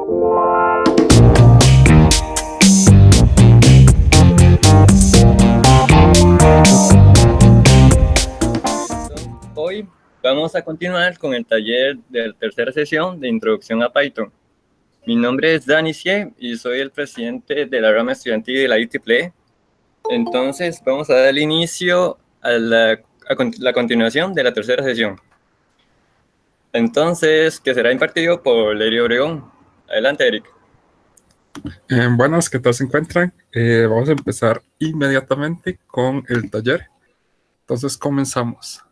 Hoy vamos a continuar con el taller de la tercera sesión de Introducción a Python. Mi nombre es Dani Sie y soy el presidente de la rama estudiantil de la IEEE. Entonces vamos a dar inicio a la continuación de la tercera sesión. Entonces, que será impartido por Lery Obregón. Adelante, Eric. Buenas, ¿qué tal se encuentran? Vamos a empezar inmediatamente con el taller. Entonces comenzamos.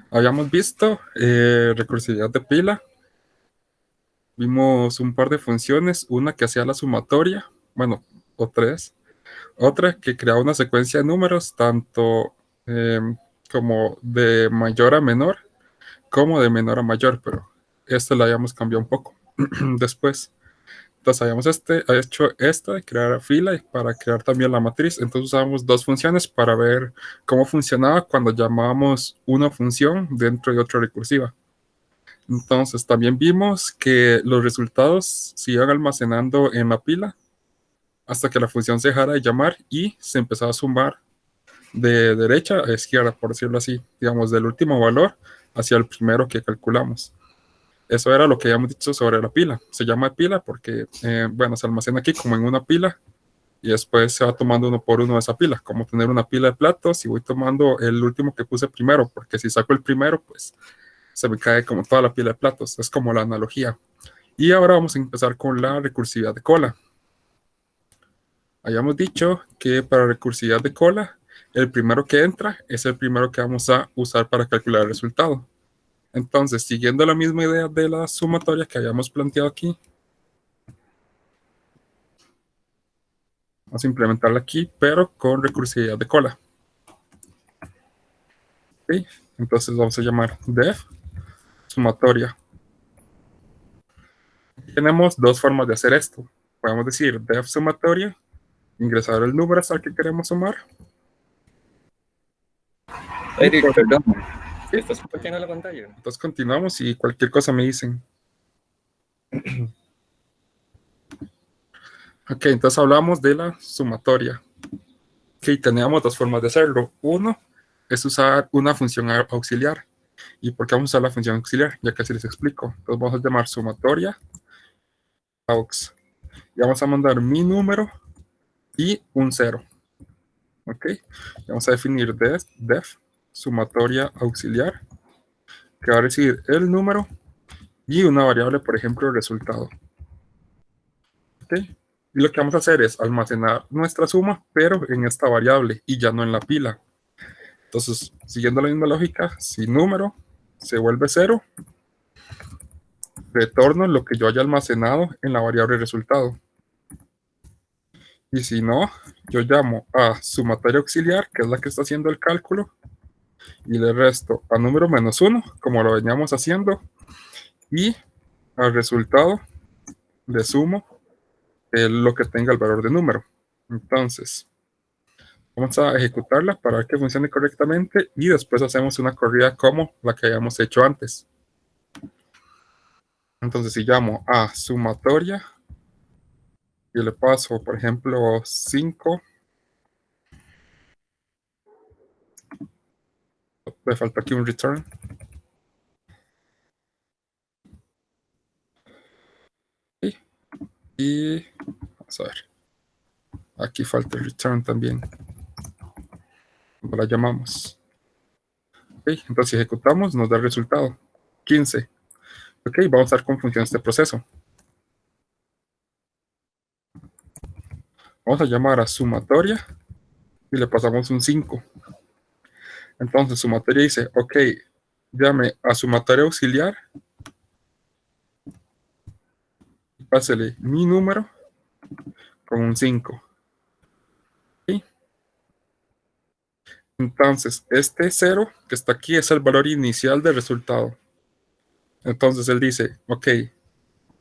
Habíamos visto recursividad de pila. Vimos un par de funciones, una que hacía la sumatoria, bueno, o tres. Otra que creaba una secuencia de números, tanto como de mayor a menor, como de menor a mayor, pero esto la habíamos cambiado un poco después. Entonces habíamos hecho esta de crear fila y para crear también la matriz. Entonces usábamos dos funciones para ver cómo funcionaba cuando llamábamos una función dentro de otra recursiva. Entonces también vimos que los resultados se iban almacenando en la pila hasta que la función se dejara de llamar y se empezaba a sumar de derecha a izquierda, por decirlo así, digamos, del último valor hacia el primero que calculamos. Eso era lo que habíamos dicho sobre la pila. Se llama pila porque, bueno, se almacena aquí como en una pila y después se va tomando uno por uno de esa pila, como tener una pila de platos y voy tomando el último que puse primero, porque si saco el primero, pues se me cae como toda la pila de platos. Es como la analogía. Y ahora vamos a empezar con la recursividad de cola. Habíamos dicho que para recursividad de cola, el primero que entra es el primero que vamos a usar para calcular el resultado. Entonces, siguiendo la misma idea de la sumatoria que habíamos planteado aquí, vamos a implementarla aquí, pero con recursividad de cola. ¿Okay? Entonces vamos a llamar def sumatoria. Tenemos dos formas de hacer esto. Podemos decir def sumatoria, ingresar el número hasta el que queremos sumar. Eric, perdón. ¿Sí estás compartiendo la pantalla? Entonces continuamos y cualquier cosa me dicen. Ok, entonces hablamos de la sumatoria. Ok, teníamos dos formas de hacerlo. Uno es usar una función auxiliar. ¿Y por qué vamos a usar la función auxiliar? Ya casi les explico. Entonces vamos a llamar sumatoria aux. Y vamos a mandar mi número y un 0. Ok. Y vamos a definir def sumatoria auxiliar, que va a recibir el número y una variable, por ejemplo, resultado. Ok. Y lo que vamos a hacer es almacenar nuestra suma, pero en esta variable y ya no en la pila. Entonces, siguiendo la misma lógica, si número se vuelve 0, retorno lo que yo haya almacenado en la variable resultado. Y si no, yo llamo a sumatoria auxiliar, que es la que está haciendo el cálculo, y le resto a número menos 1, como lo veníamos haciendo, y al resultado le sumo lo que tenga el valor de número. Entonces, vamos a ejecutarla para ver que funcione correctamente y después hacemos una corrida como la que habíamos hecho antes. Entonces, si llamo a sumatoria y le paso, por ejemplo, 5, me falta aquí un return. Y vamos a ver. Aquí falta el return también. La llamamos. Okay, entonces si ejecutamos nos da el resultado 15. Ok, vamos a ver cómo funciona este proceso. Vamos a llamar a sumatoria y le pasamos un 5. Entonces sumatoria dice, ok, llame a sumatoria auxiliar y pásele mi número con un 5. ¿Okay? Entonces este 0 que está aquí es el valor inicial del resultado. Entonces él dice, ok,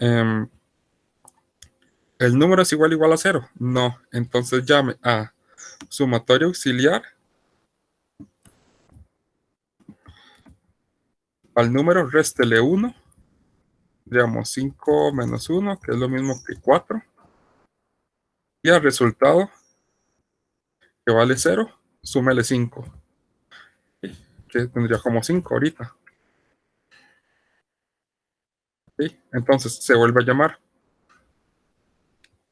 ¿el número es igual a 0? No. Entonces llame a sumatoria auxiliar al número, réstele 1 Tendríamos 5 menos 1, que es lo mismo que 4. Y al resultado, que vale 0, súmele 5. Que tendría como 5 ahorita. ¿Sí? Entonces se vuelve a llamar.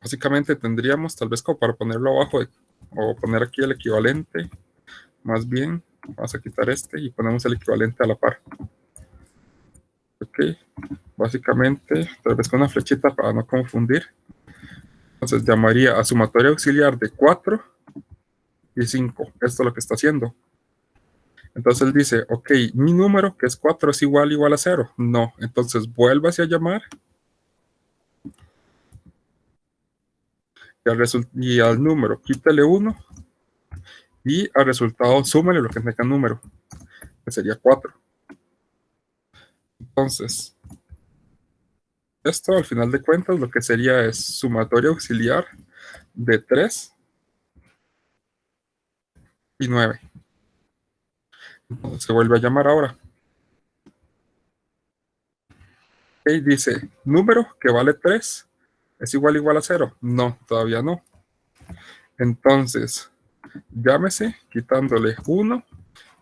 Básicamente tendríamos, tal vez como para ponerlo abajo, o poner aquí el equivalente, más bien, vamos a quitar este y ponemos el equivalente a la par. Ok, básicamente, tal vez con una flechita para no confundir. Entonces llamaría a sumatoria auxiliar de 4 y 5. Esto es lo que está haciendo. Entonces él dice, ok, mi número, que es 4, es igual a 0. No, entonces vuélvase a llamar y al número quítale 1 y al resultado súmale lo que tenga el número, que sería 4. Entonces, esto al final de cuentas lo que sería es sumatoria auxiliar de 3 y 9. Entonces se vuelve a llamar ahora. Y dice, número que vale 3 es igual a 0. No, todavía no. Entonces, llámese quitándole 1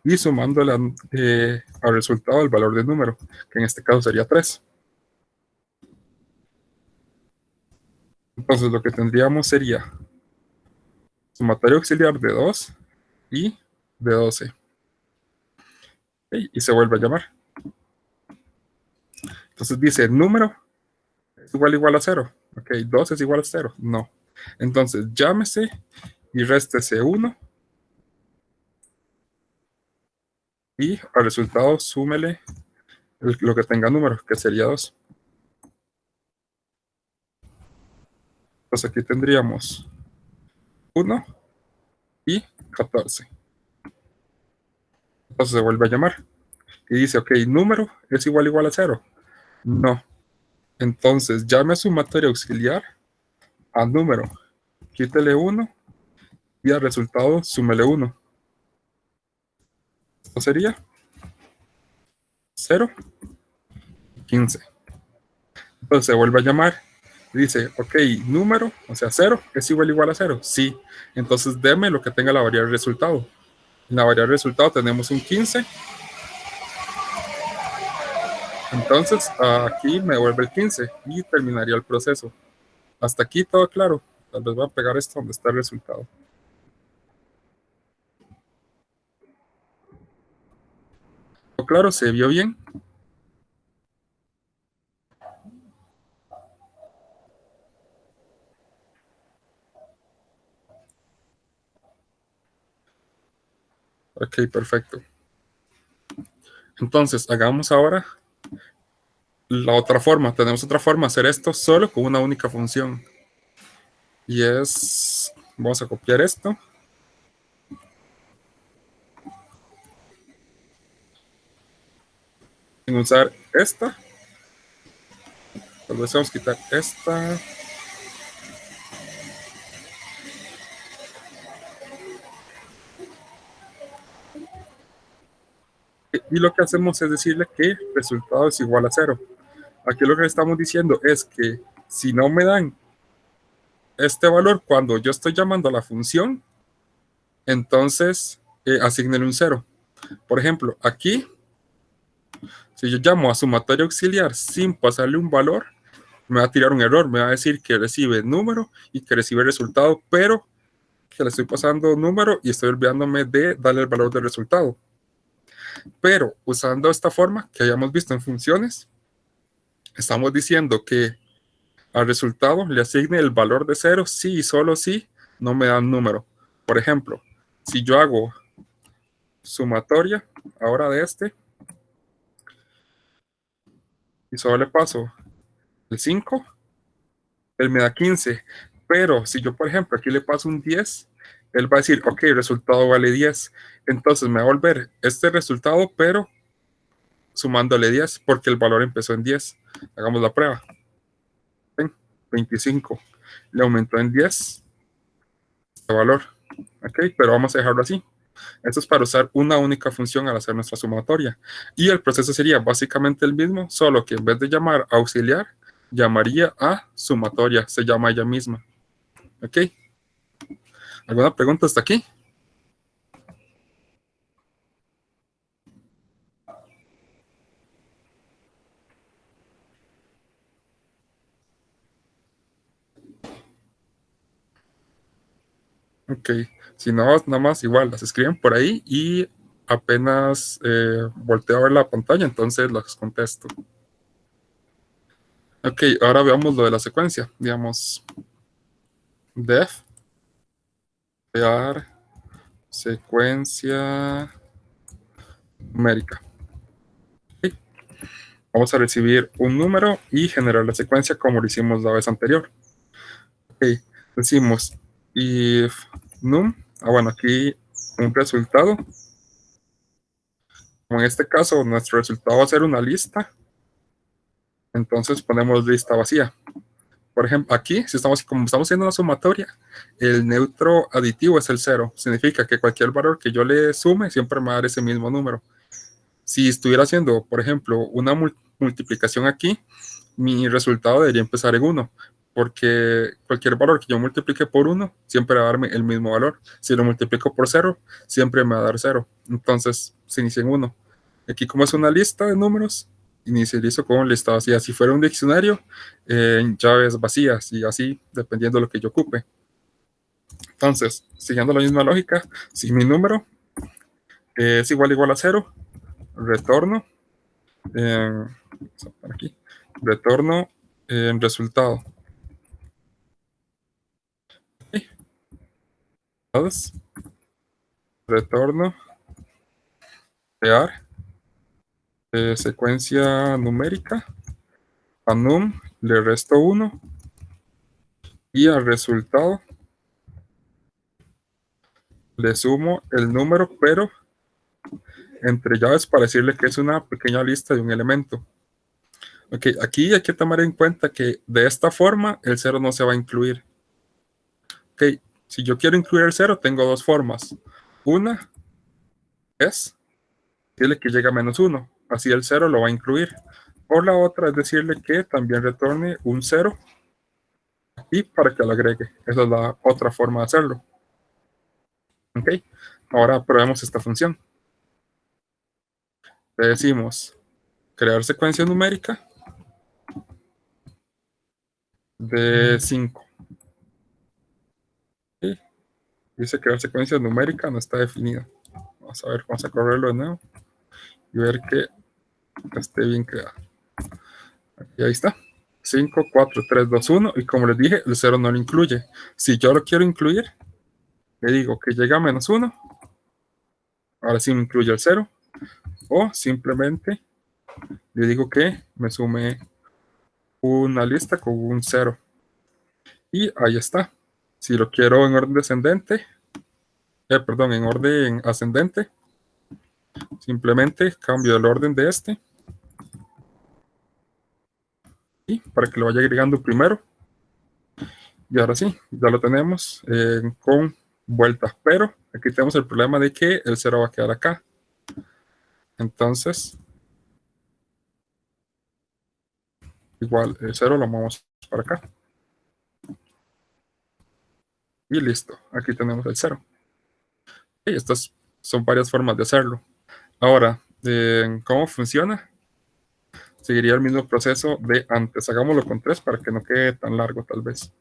y sumándole al resultado el valor del número, que en este caso sería 3. Entonces lo que tendríamos sería sumatoria auxiliar de 2 y de 12. Y se vuelve a llamar. Entonces dice, número es igual a 0. Ok, 2 es igual a 0. No. Entonces llámese y réstese 1 y al resultado súmele lo que tenga número, que sería 2. Entonces aquí tendríamos 1 y 14. Entonces se vuelve a llamar y dice, ok, número es igual a 0. No. Entonces llame a sumatoria auxiliar al número, quítele 1 y al resultado súmele 1. Esto sería 0 y 15. Entonces se vuelve a llamar y dice, ok, número, o sea, 0 es igual a 0. Sí. Entonces deme lo que tenga la variable resultado. En la variable resultado tenemos un 15. Entonces aquí me devuelve el 15 y terminaría el proceso. Hasta aquí todo claro. Tal vez voy a pegar esto donde está el resultado. ¿Todo claro? ¿Se vio bien? Ok, perfecto. Entonces, hagamos ahora la otra forma. Tenemos otra forma de hacer esto solo con una única función. Y es, vamos a copiar esto. Sin usar esta. Tal vez vamos a quitar esta. Y lo que hacemos es decirle que el resultado es igual a 0. Aquí lo que estamos diciendo es que si no me dan este valor cuando yo estoy llamando a la función, entonces asignenle un 0. Por ejemplo, aquí, si yo llamo a sumatoria auxiliar sin pasarle un valor, me va a tirar un error, me va a decir que recibe número y que recibe resultado, pero que le estoy pasando número y estoy olvidándome de darle el valor del resultado. Pero usando esta forma que hayamos visto en funciones, estamos diciendo que al resultado le asigne el valor de 0 si y solo si no me dan número. Por ejemplo, si yo hago sumatoria ahora de este y solo le paso el 5, él me da 15. Pero si yo, por ejemplo, aquí le paso un 10, él va a decir, ok, el resultado vale 10. Entonces me va a volver este resultado, pero sumándole 10 porque el valor empezó en 10. Hagamos la prueba. ¿Ven? 25. Le aumentó en 10 el valor. Ok, pero vamos a dejarlo así. Esto es para usar una única función al hacer nuestra sumatoria. Y el proceso sería básicamente el mismo, solo que en vez de llamar a auxiliar, llamaría a sumatoria, se llama ella misma. ¿Ok? ¿Alguna pregunta hasta aquí? Ok, si no, nada más igual, las escriben por ahí y apenas volteo a ver la pantalla, entonces las contesto. Ok, ahora veamos lo de la secuencia. Digamos, def, crear secuencia numérica. Ok, vamos a recibir un número y generar la secuencia como lo hicimos la vez anterior. Ok, decimos if num, bueno, aquí un resultado. Como en este caso, nuestro resultado va a ser una lista. Entonces ponemos lista vacía. Por ejemplo, aquí, si estamos, como estamos haciendo una sumatoria, el neutro aditivo es el 0. Significa que cualquier valor que yo le sume siempre me va a dar ese mismo número. Si estuviera haciendo, por ejemplo, una multiplicación aquí, mi resultado debería empezar en 1, porque cualquier valor que yo multiplique por 1 siempre va a darme el mismo valor. Si lo multiplico por 0, siempre me va a dar 0. Entonces, se inicia en 1. Aquí, como es una lista de números, inicializo con lista vacía. Si fuera un diccionario, llaves vacías y así, dependiendo de lo que yo ocupe. Entonces, siguiendo la misma lógica, si mi número es igual a 0, retorno, aquí, retorno resultado. ¿Sí? Entonces, retorno, crear secuencia numérica, a num le resto 1 y al resultado le sumo el número, pero entre llaves para decirle que es una pequeña lista de un elemento. Ok, aquí hay que tomar en cuenta que de esta forma el 0 no se va a incluir. Ok, si yo quiero incluir el 0, tengo dos formas. Una es decirle que llega a -1, así el 0 lo va a incluir. O la otra es decirle que también retorne un 0 y para que lo agregue. Esa es la otra forma de hacerlo. Ok, ahora probemos esta función. Le decimos crear secuencia numérica de 5. ¿Sí? Dice crear secuencia numérica, no está definida. Vamos a ver, vamos a correrlo de nuevo y ver que esté bien creado. Y ahí está. 5, 4, 3, 2, 1. Y como les dije, el 0 no lo incluye. Si yo lo quiero incluir, le digo que llega a -1. Ahora sí me incluye el 0. O simplemente le digo que me sume una lista con un 0. Y ahí está. Si lo quiero en orden descendente, perdón, en orden ascendente, simplemente cambio el orden de este. Y para que lo vaya agregando primero. Y ahora sí, ya lo tenemos con vueltas. Pero aquí tenemos el problema de que el 0 va a quedar acá. Entonces, igual el 0 lo movemos para acá. Y listo, aquí tenemos el 0. Y estas son varias formas de hacerlo. Ahora, ¿cómo funciona? Seguiría el mismo proceso de antes. Hagámoslo con 3 para que no quede tan largo tal vez.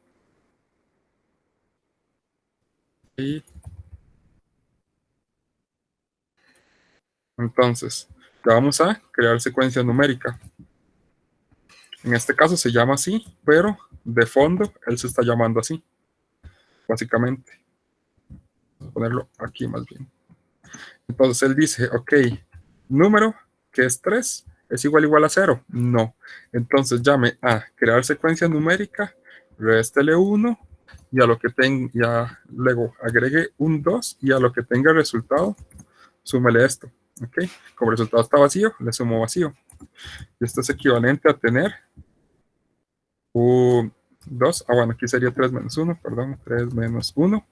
Y entonces, ya vamos a crear secuencia numérica. En este caso se llama así, pero de fondo él se está llamando así, básicamente. Vamos a ponerlo aquí más bien. Entonces él dice, ok, número que es 3 es igual a 0. No. Entonces llame a crear secuencia numérica, réstele 1 y a lo que tenga, luego agregue un 2 y a lo que tenga resultado, súmele esto. Ok, como el resultado está vacío, le sumo vacío. Y esto es equivalente a tener un 2. Bueno, aquí sería 3 menos 1, perdón, 3 menos 1.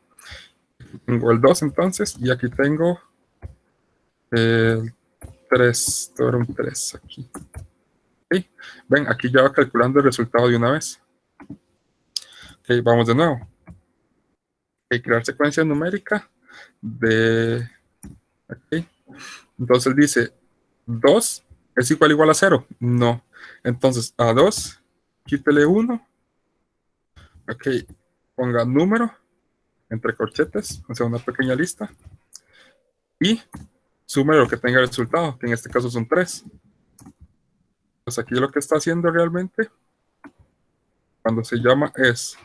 Tengo el 2 entonces, y aquí tengo el 3, todo era un 3 aquí. ¿Sí? Ven, aquí ya va calculando el resultado de una vez. Ok, vamos de nuevo. Ok, crear secuencia numérica de... Ok, entonces dice 2 es igual a 0. No. Entonces a 2, quítele 1. Ok, ponga número entre corchetes, o sea, una pequeña lista. Y sume lo que tenga el resultado, que en este caso son 3. Pues aquí lo que está haciendo realmente, cuando se llama, es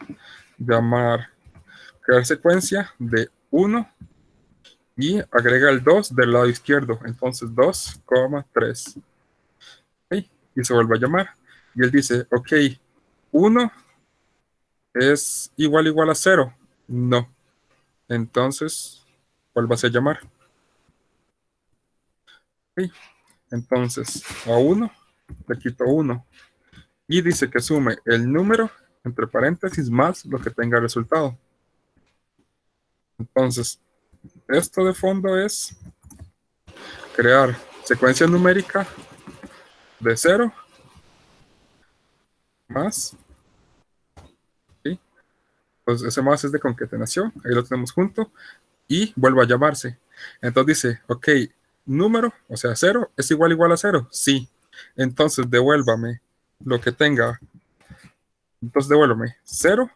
llamar, crear secuencia de 1 y agrega el 2 del lado izquierdo. Entonces 2, 3. ¿Okay? Y se vuelve a llamar. Y él dice, ok, 1 es igual a 0. No. Entonces, vuelve a llamar. ¿Okay? Entonces, a 1 le quito 1. Y dice que sume el número, entre paréntesis, más lo que tenga resultado. Entonces, esto de fondo es crear secuencia numérica de 0 más, ¿sí? Pues ese más es de concatenación, ahí lo tenemos junto, y vuelve a llamarse. Entonces dice, ok, número, o sea, 0 es igual a 0, sí. Entonces devuélvame lo que tenga, entonces devuélvame 0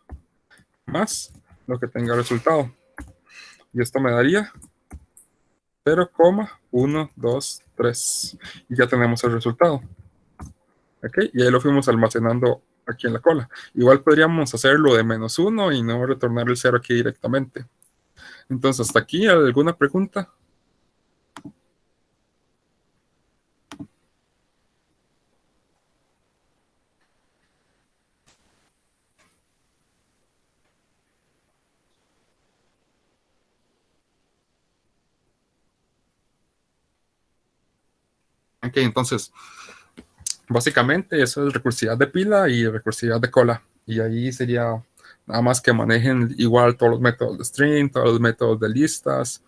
más lo que tenga resultado. Y esto me daría 0,123. Y ya tenemos el resultado. ¿Ok? Y ahí lo fuimos almacenando aquí en la cola. Igual podríamos hacerlo de -1 y no retornar el 0 aquí directamente. Entonces, hasta aquí, ¿alguna pregunta? Ok, entonces, básicamente eso es recursividad de pila y recursividad de cola. Y ahí sería nada más que manejen igual todos los métodos de string, todos los métodos de listas,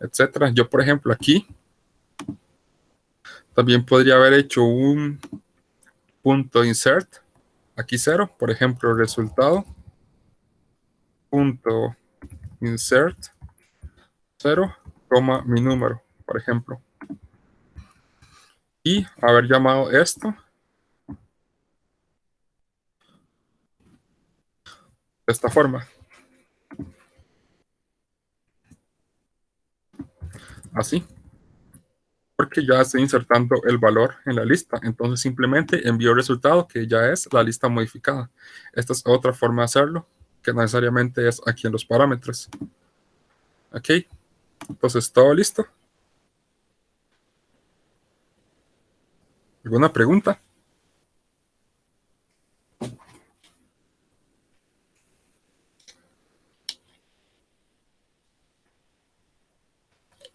etcétera. Yo, por ejemplo, aquí también podría haber hecho un punto insert, aquí 0, por ejemplo, resultado, punto insert 0, mi número, por ejemplo. Y haber llamado esto de esta forma. Así. Porque ya estoy insertando el valor en la lista. Entonces simplemente envío el resultado que ya es la lista modificada. Esta es otra forma de hacerlo, que no necesariamente es aquí en los parámetros. Ok. Entonces todo listo. ¿Alguna pregunta?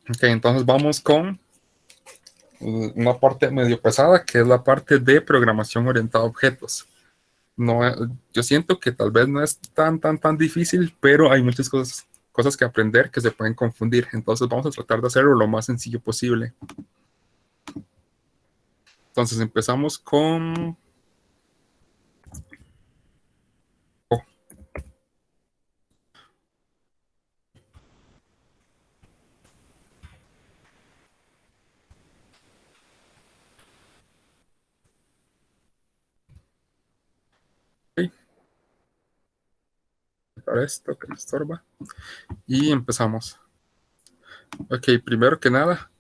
Ok, entonces vamos con una parte medio pesada, que es la parte de programación orientada a objetos. No, yo siento que tal vez no es tan difícil, pero hay muchas cosas que aprender que se pueden confundir. Entonces vamos a tratar de hacerlo lo más sencillo posible. Entonces empezamos con... Oh. Ok. Para esto que me estorba. Y empezamos. Ok, primero que nada,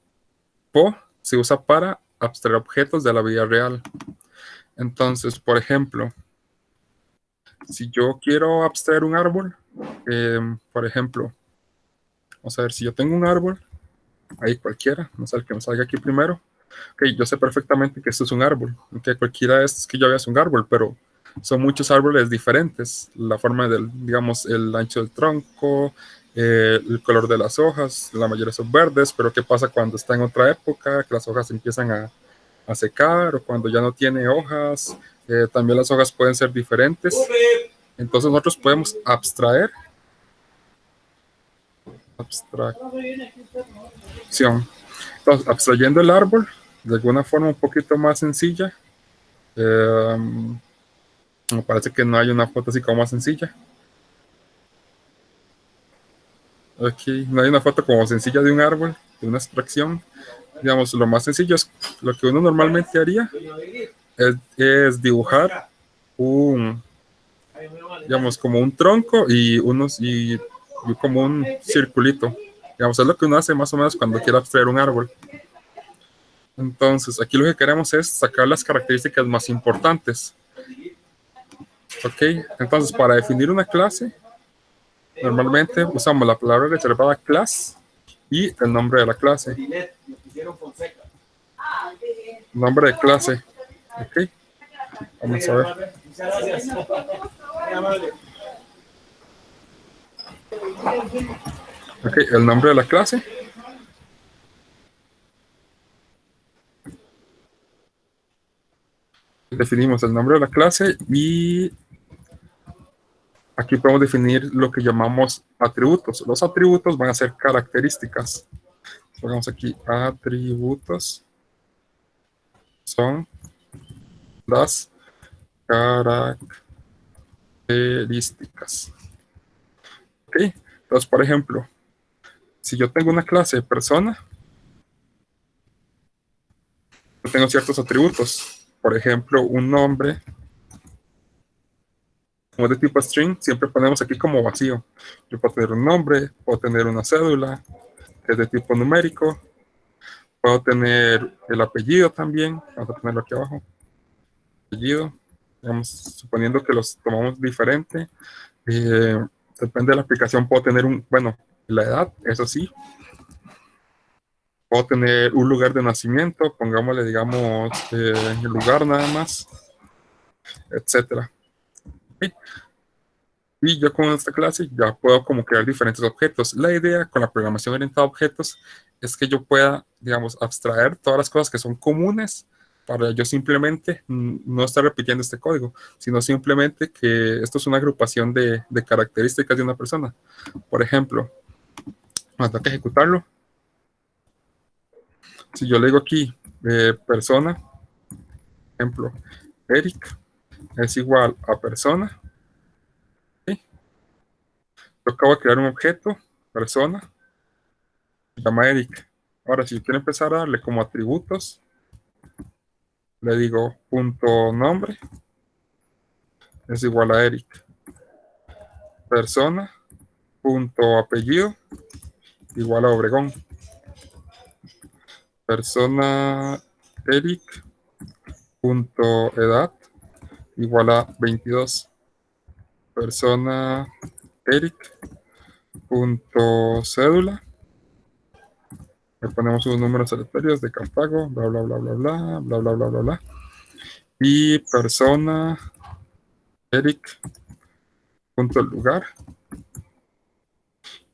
PO se usa para abstraer objetos de la vida real. Entonces, por ejemplo, si yo quiero abstraer un árbol, por ejemplo, vamos a ver, si yo tengo un árbol, ahí cualquiera, no sé el que me salga aquí primero. Ok, yo sé perfectamente que esto es un árbol, que cualquiera de estos que yo vea es un árbol, pero son muchos árboles diferentes. La forma del, digamos, el ancho del tronco, el color de las hojas, la mayoría son verdes, pero ¿qué pasa cuando está en otra época? Que las hojas empiezan a secar o cuando ya no tiene hojas. También las hojas pueden ser diferentes. Entonces nosotros podemos abstraer abstracción. Entonces, abstrayendo el árbol de alguna forma un poquito más sencilla. Me parece que no hay una foto así como más sencilla. Aquí no hay una foto como sencilla de un árbol, de una abstracción. Digamos, lo más sencillo es lo que uno normalmente haría es dibujar un, digamos, como un tronco y como un circulito. Digamos, es lo que uno hace más o menos cuando quiere abstraer un árbol. Entonces, aquí lo que queremos es sacar las características más importantes. Ok, entonces para definir una clase, normalmente usamos la palabra reservada class y el nombre de la clase. Nombre de clase. Ok, vamos a ver. Ok, el nombre de la clase. Definimos el nombre de la clase y aquí podemos definir lo que llamamos atributos. Los atributos van a ser características. Pongamos aquí atributos. Son las características. Ok, entonces por ejemplo, si yo tengo una clase de persona, yo tengo ciertos atributos. Por ejemplo, un nombre, como es de tipo string, siempre ponemos aquí como vacío. Yo puedo tener un nombre, puedo tener una cédula, que es de tipo numérico, puedo tener el apellido también, vamos a ponerlo aquí abajo, apellido, digamos, suponiendo que los tomamos diferente, depende de la aplicación, puedo tener bueno, la edad, eso sí, puedo tener un lugar de nacimiento, pongámosle, digamos, el lugar nada más, etcétera. ¿Sí? Y yo con esta clase ya puedo como crear diferentes objetos. La idea con la programación orientada a objetos es que yo pueda, digamos, abstraer todas las cosas que son comunes para yo simplemente no estar repitiendo este código, sino simplemente que esto es una agrupación de características de una persona. Por ejemplo, cuando tengo que ejecutarlo, si yo le digo aquí persona, ejemplo, Eric es igual a persona, ¿sí? Yo acabo de crear un objeto, persona, se llama Eric. Ahora, si yo quiero empezar a darle como atributos, le digo punto nombre es igual a Eric. Persona, punto apellido, igual a Obregón. Persona Eric, punto edad, igual a 22. Persona Eric, punto cédula. Le ponemos unos números aleatorios de Cartago, bla, bla, bla, bla, bla, bla, bla, bla, bla, bla. Y persona Eric, punto lugar,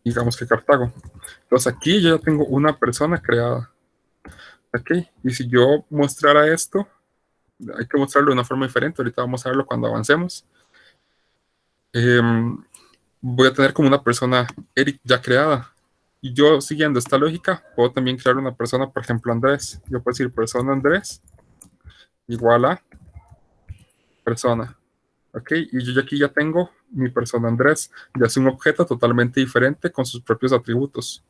digamos que Cartago. Entonces aquí yo ya tengo una persona creada. Ok, y si yo mostrara esto, hay que mostrarlo de una forma diferente. Ahorita vamos a verlo cuando avancemos. Voy a tener como una persona Eric ya creada. Y yo, siguiendo esta lógica, puedo también crear una persona, por ejemplo, Andrés. Yo puedo decir persona Andrés igual a persona. Ok, y yo aquí ya tengo mi persona Andrés. Ya es un objeto totalmente diferente con sus propios atributos.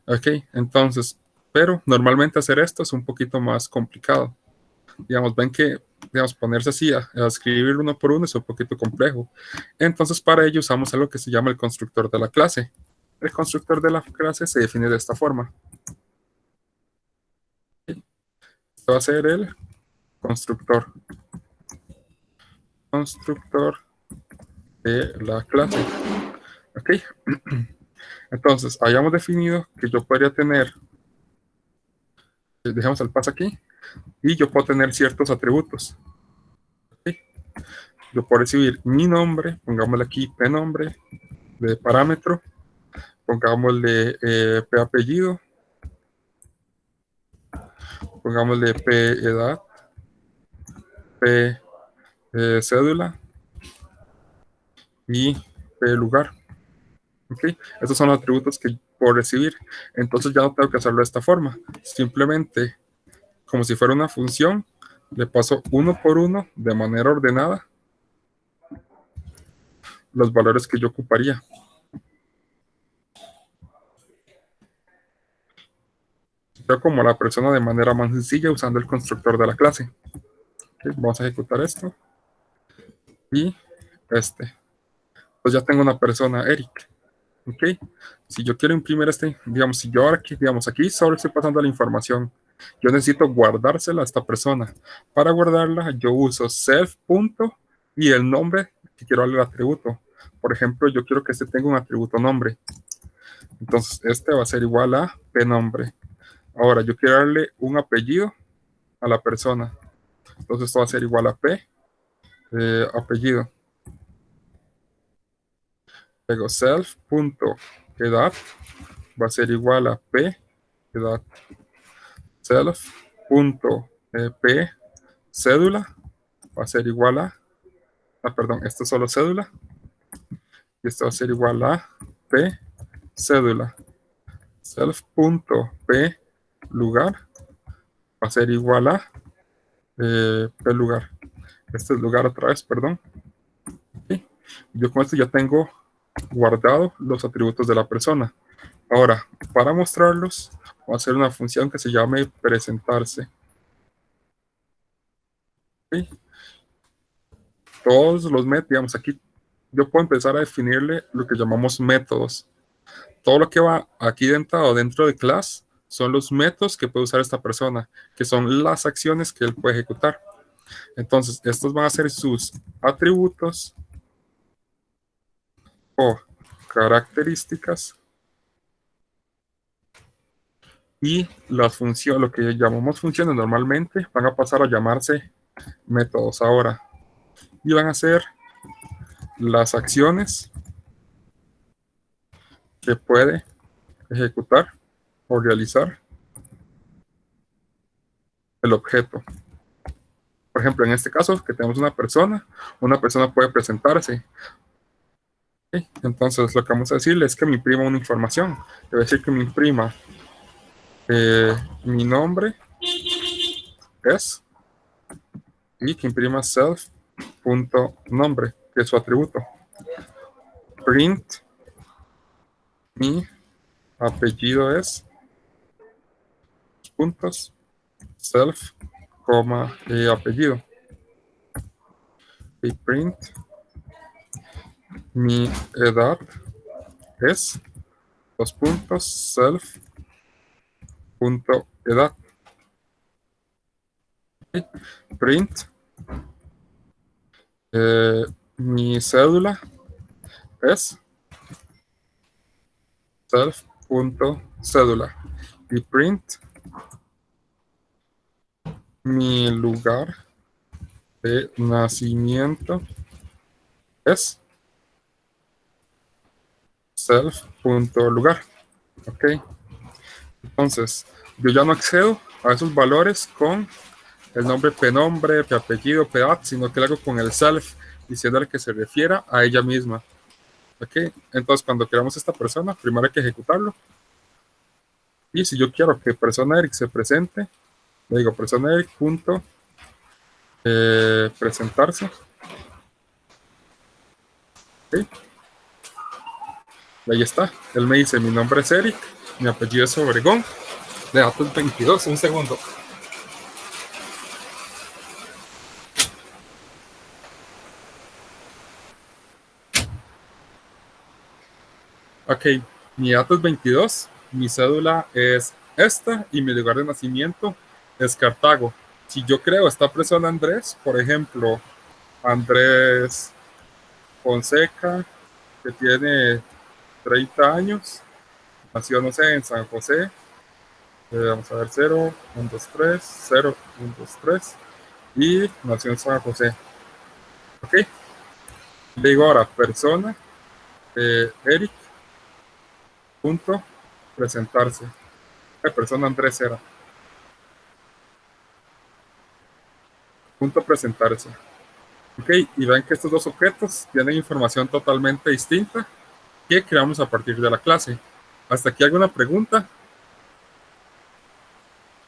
Ok, entonces, pero normalmente hacer esto es un poquito más complicado. Digamos, ven que, digamos, ponerse así a escribir uno por uno es un poquito complejo. Entonces, para ello usamos algo que se llama el constructor de la clase. El constructor de la clase se define de esta forma. Esto va a ser el constructor. Constructor de la clase. Ok. Entonces, hayamos definido que yo podría tener, dejemos el paso aquí, y yo puedo tener ciertos atributos. ¿Okay? Yo puedo recibir mi nombre, pongámosle aquí p nombre de parámetro, pongámosle p apellido, pongámosle p edad, p cédula y p lugar. ¿Okay? Estos son los atributos que por recibir. Entonces ya no tengo que hacerlo de esta forma. Simplemente, como si fuera una función, le paso uno por uno de manera ordenada los valores que yo ocuparía. Yo como la persona de manera más sencilla usando el constructor de la clase. Okay, vamos a ejecutar esto. Y pues ya tengo una persona, Eric. Ok, si yo quiero imprimir digamos, si yo ahora aquí, digamos, aquí solo estoy pasando la información, yo necesito guardársela a esta persona. Para guardarla, yo uso self punto y el nombre que quiero darle al atributo. Por ejemplo, yo quiero que tenga un atributo nombre. Entonces, va a ser igual a pnombre. Ahora, yo quiero darle un apellido a la persona. Entonces, esto va a ser igual a p, apellido. Luego, self.edad va a ser igual a p, edad. Self.p, cédula, va a ser igual a, perdón, esto es solo cédula. Y esto va a ser igual a p, cédula. Self.p, lugar, va a ser igual a p, lugar. Este es lugar otra vez, perdón. ¿Sí? Yo con esto ya tengo guardado los atributos de la persona. Ahora, para mostrarlos, voy a hacer una función que se llame presentarse. ¿Sí? Todos los métodos, digamos, aquí yo puedo empezar a definirle lo que llamamos métodos. Todo lo que va aquí dentro de class son los métodos que puede usar esta persona, que son las acciones que él puede ejecutar. Entonces, estos van a ser sus atributos o características y las funciones, lo que llamamos funciones normalmente, van a pasar a llamarse métodos ahora. Y van a ser las acciones que puede ejecutar o realizar el objeto. Por ejemplo, en este caso que tenemos una persona puede presentarse. ¿Sí? Entonces lo que vamos a decirle es que me imprima una información. Le voy a decir que me imprima mi nombre es y que imprima self.nombre, que es su atributo. Print mi apellido es puntos self, apellido. Y print mi edad es self punto edad. Print mi cédula es self punto cédula y print mi lugar de nacimiento es self.lugar. Ok. Entonces, yo ya no accedo a esos valores con el nombre pnombre, apellido, edad, sino que lo hago con el self, diciéndole que se refiera a ella misma. Ok. Entonces, cuando queramos esta persona, primero hay que ejecutarlo. Y si yo quiero que persona Eric se presente, le digo persona Eric punto presentarse. Okay. Y ahí está. Él me dice, mi nombre es Eric, mi apellido es Obregón, de datos 22, un segundo. Ok, mi dato es 22, mi cédula es esta y mi lugar de nacimiento es Cartago. Si yo creo esta persona Andrés, por ejemplo, Andrés Fonseca, que tiene 30 años, nació, no sé, en San José, vamos a ver, 0, 1, 2, 3, 0, 1, 2, 3, y nació en San José. Ok, le digo ahora, persona, Eric, punto, presentarse. Persona Andrés era. Punto presentarse. Ok, y ven que estos dos objetos tienen información totalmente distinta que creamos a partir de la clase. ¿Hasta aquí alguna pregunta?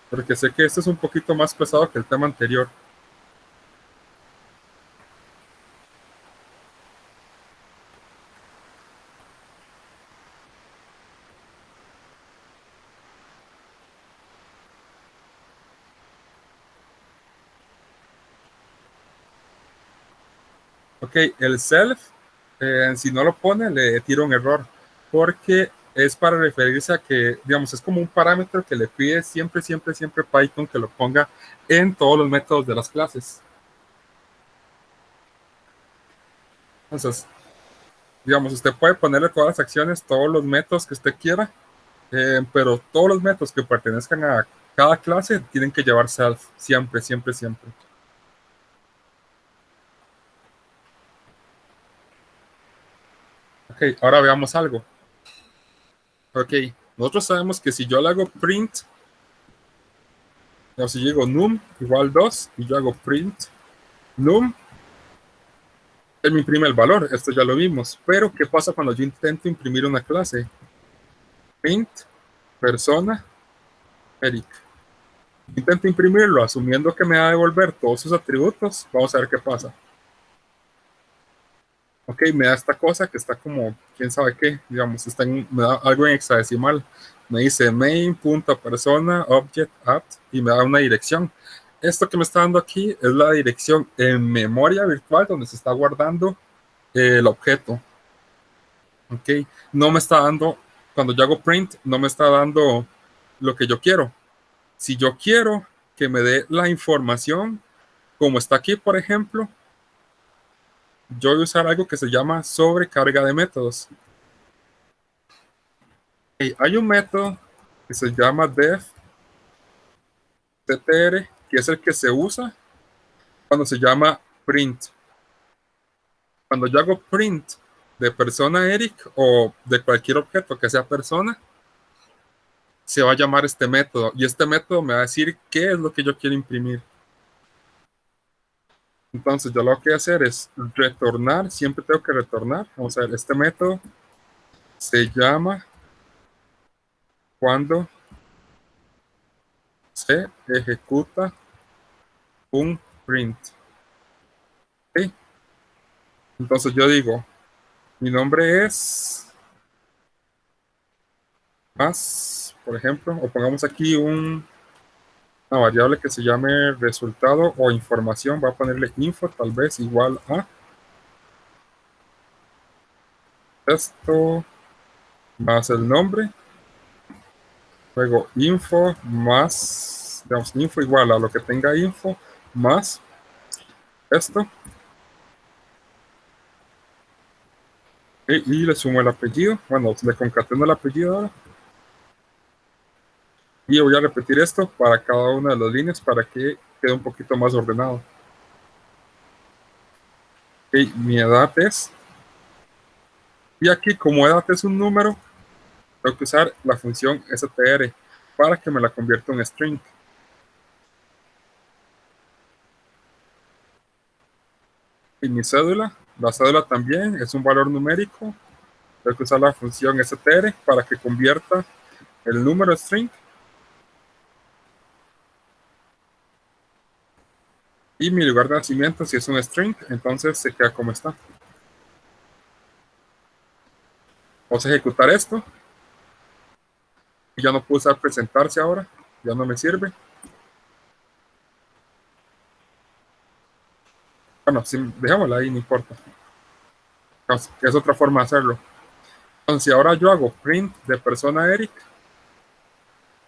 Porque sé que este es un poquito más pesado que el tema anterior. Ok, el self, si no lo pone, le tira un error, porque es para referirse a que, digamos, es como un parámetro que le pide siempre, siempre, siempre Python que lo ponga en todos los métodos de las clases. Entonces, digamos, usted puede ponerle todas las acciones, todos los métodos que usted quiera, pero todos los métodos que pertenezcan a cada clase tienen que llevar self, siempre, siempre, siempre. Ok, ahora veamos algo. Ok, nosotros sabemos que si yo le hago print, o si yo digo num igual 2 y yo hago print num, él me imprime el valor, esto ya lo vimos. Pero, ¿qué pasa cuando yo intento imprimir una clase? Print persona Eric. Intento imprimirlo asumiendo que me va a devolver todos sus atributos. Vamos a ver qué pasa. Ok, me da esta cosa que está como, quién sabe qué, digamos, me da algo en hexadecimal. Me dice main.persona object at y me da una dirección. Esto que me está dando aquí es la dirección en memoria virtual donde se está guardando el objeto. Ok, no me está dando, cuando yo hago print, no me está dando lo que yo quiero. Si yo quiero que me dé la información, como está aquí, por ejemplo, yo voy a usar algo que se llama sobrecarga de métodos. Hay un método que se llama def ttr, que es el que se usa cuando se llama print. Cuando yo hago print de persona Eric o de cualquier objeto que sea persona, se va a llamar este método y este método me va a decir qué es lo que yo quiero imprimir. Entonces yo lo que voy a hacer es retornar, siempre tengo que retornar. Vamos a ver, este método se llama cuando se ejecuta un print. ¿Sí? Entonces yo digo, mi nombre es más, por ejemplo, o pongamos aquí una variable que se llame resultado o información, va a ponerle info, tal vez igual a esto más el nombre, luego info más, digamos, info igual a lo que tenga info más esto, y le sumo el apellido, bueno, le concateno el apellido ahora, y voy a repetir esto para cada una de las líneas para que quede un poquito más ordenado. Mi edad es, y aquí como edad es un número, tengo que usar la función str para que me la convierta en string. Y mi cédula, la cédula también es un valor numérico, tengo que usar la función str para que convierta el número string. Y mi lugar de nacimiento, si es un string, entonces se queda como está. Vamos a ejecutar esto. Y ya no puedo usar presentarse ahora, ya no me sirve. Bueno, sí, dejémosla ahí, no importa. Es otra forma de hacerlo. Entonces, si ahora yo hago print de persona Eric,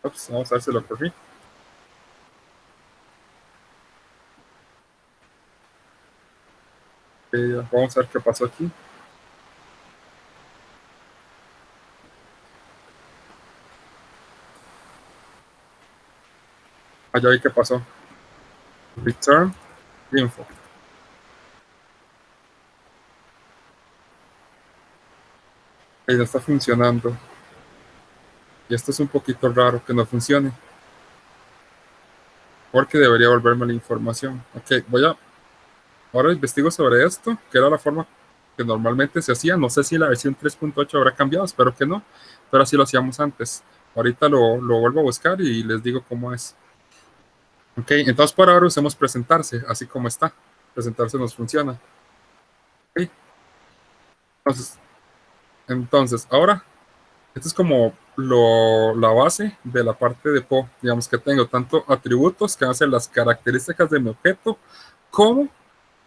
vamos a ver si lo corrí. Vamos a ver qué pasó aquí. Ya vi qué pasó. Return info. Ahí no está funcionando. Y esto es un poquito raro que no funcione. Porque debería volverme la información. Ok, ahora investigo sobre esto, que era la forma que normalmente se hacía. No sé si la versión 3.8 habrá cambiado, espero que no, pero así lo hacíamos antes. Ahorita lo vuelvo a buscar y les digo cómo es. Ok, entonces por ahora usemos presentarse, así como está. Presentarse nos funciona. Ok, entonces ahora, esto es como la base de la parte de PO. Digamos que tengo tanto atributos que van a ser las características de mi objeto, como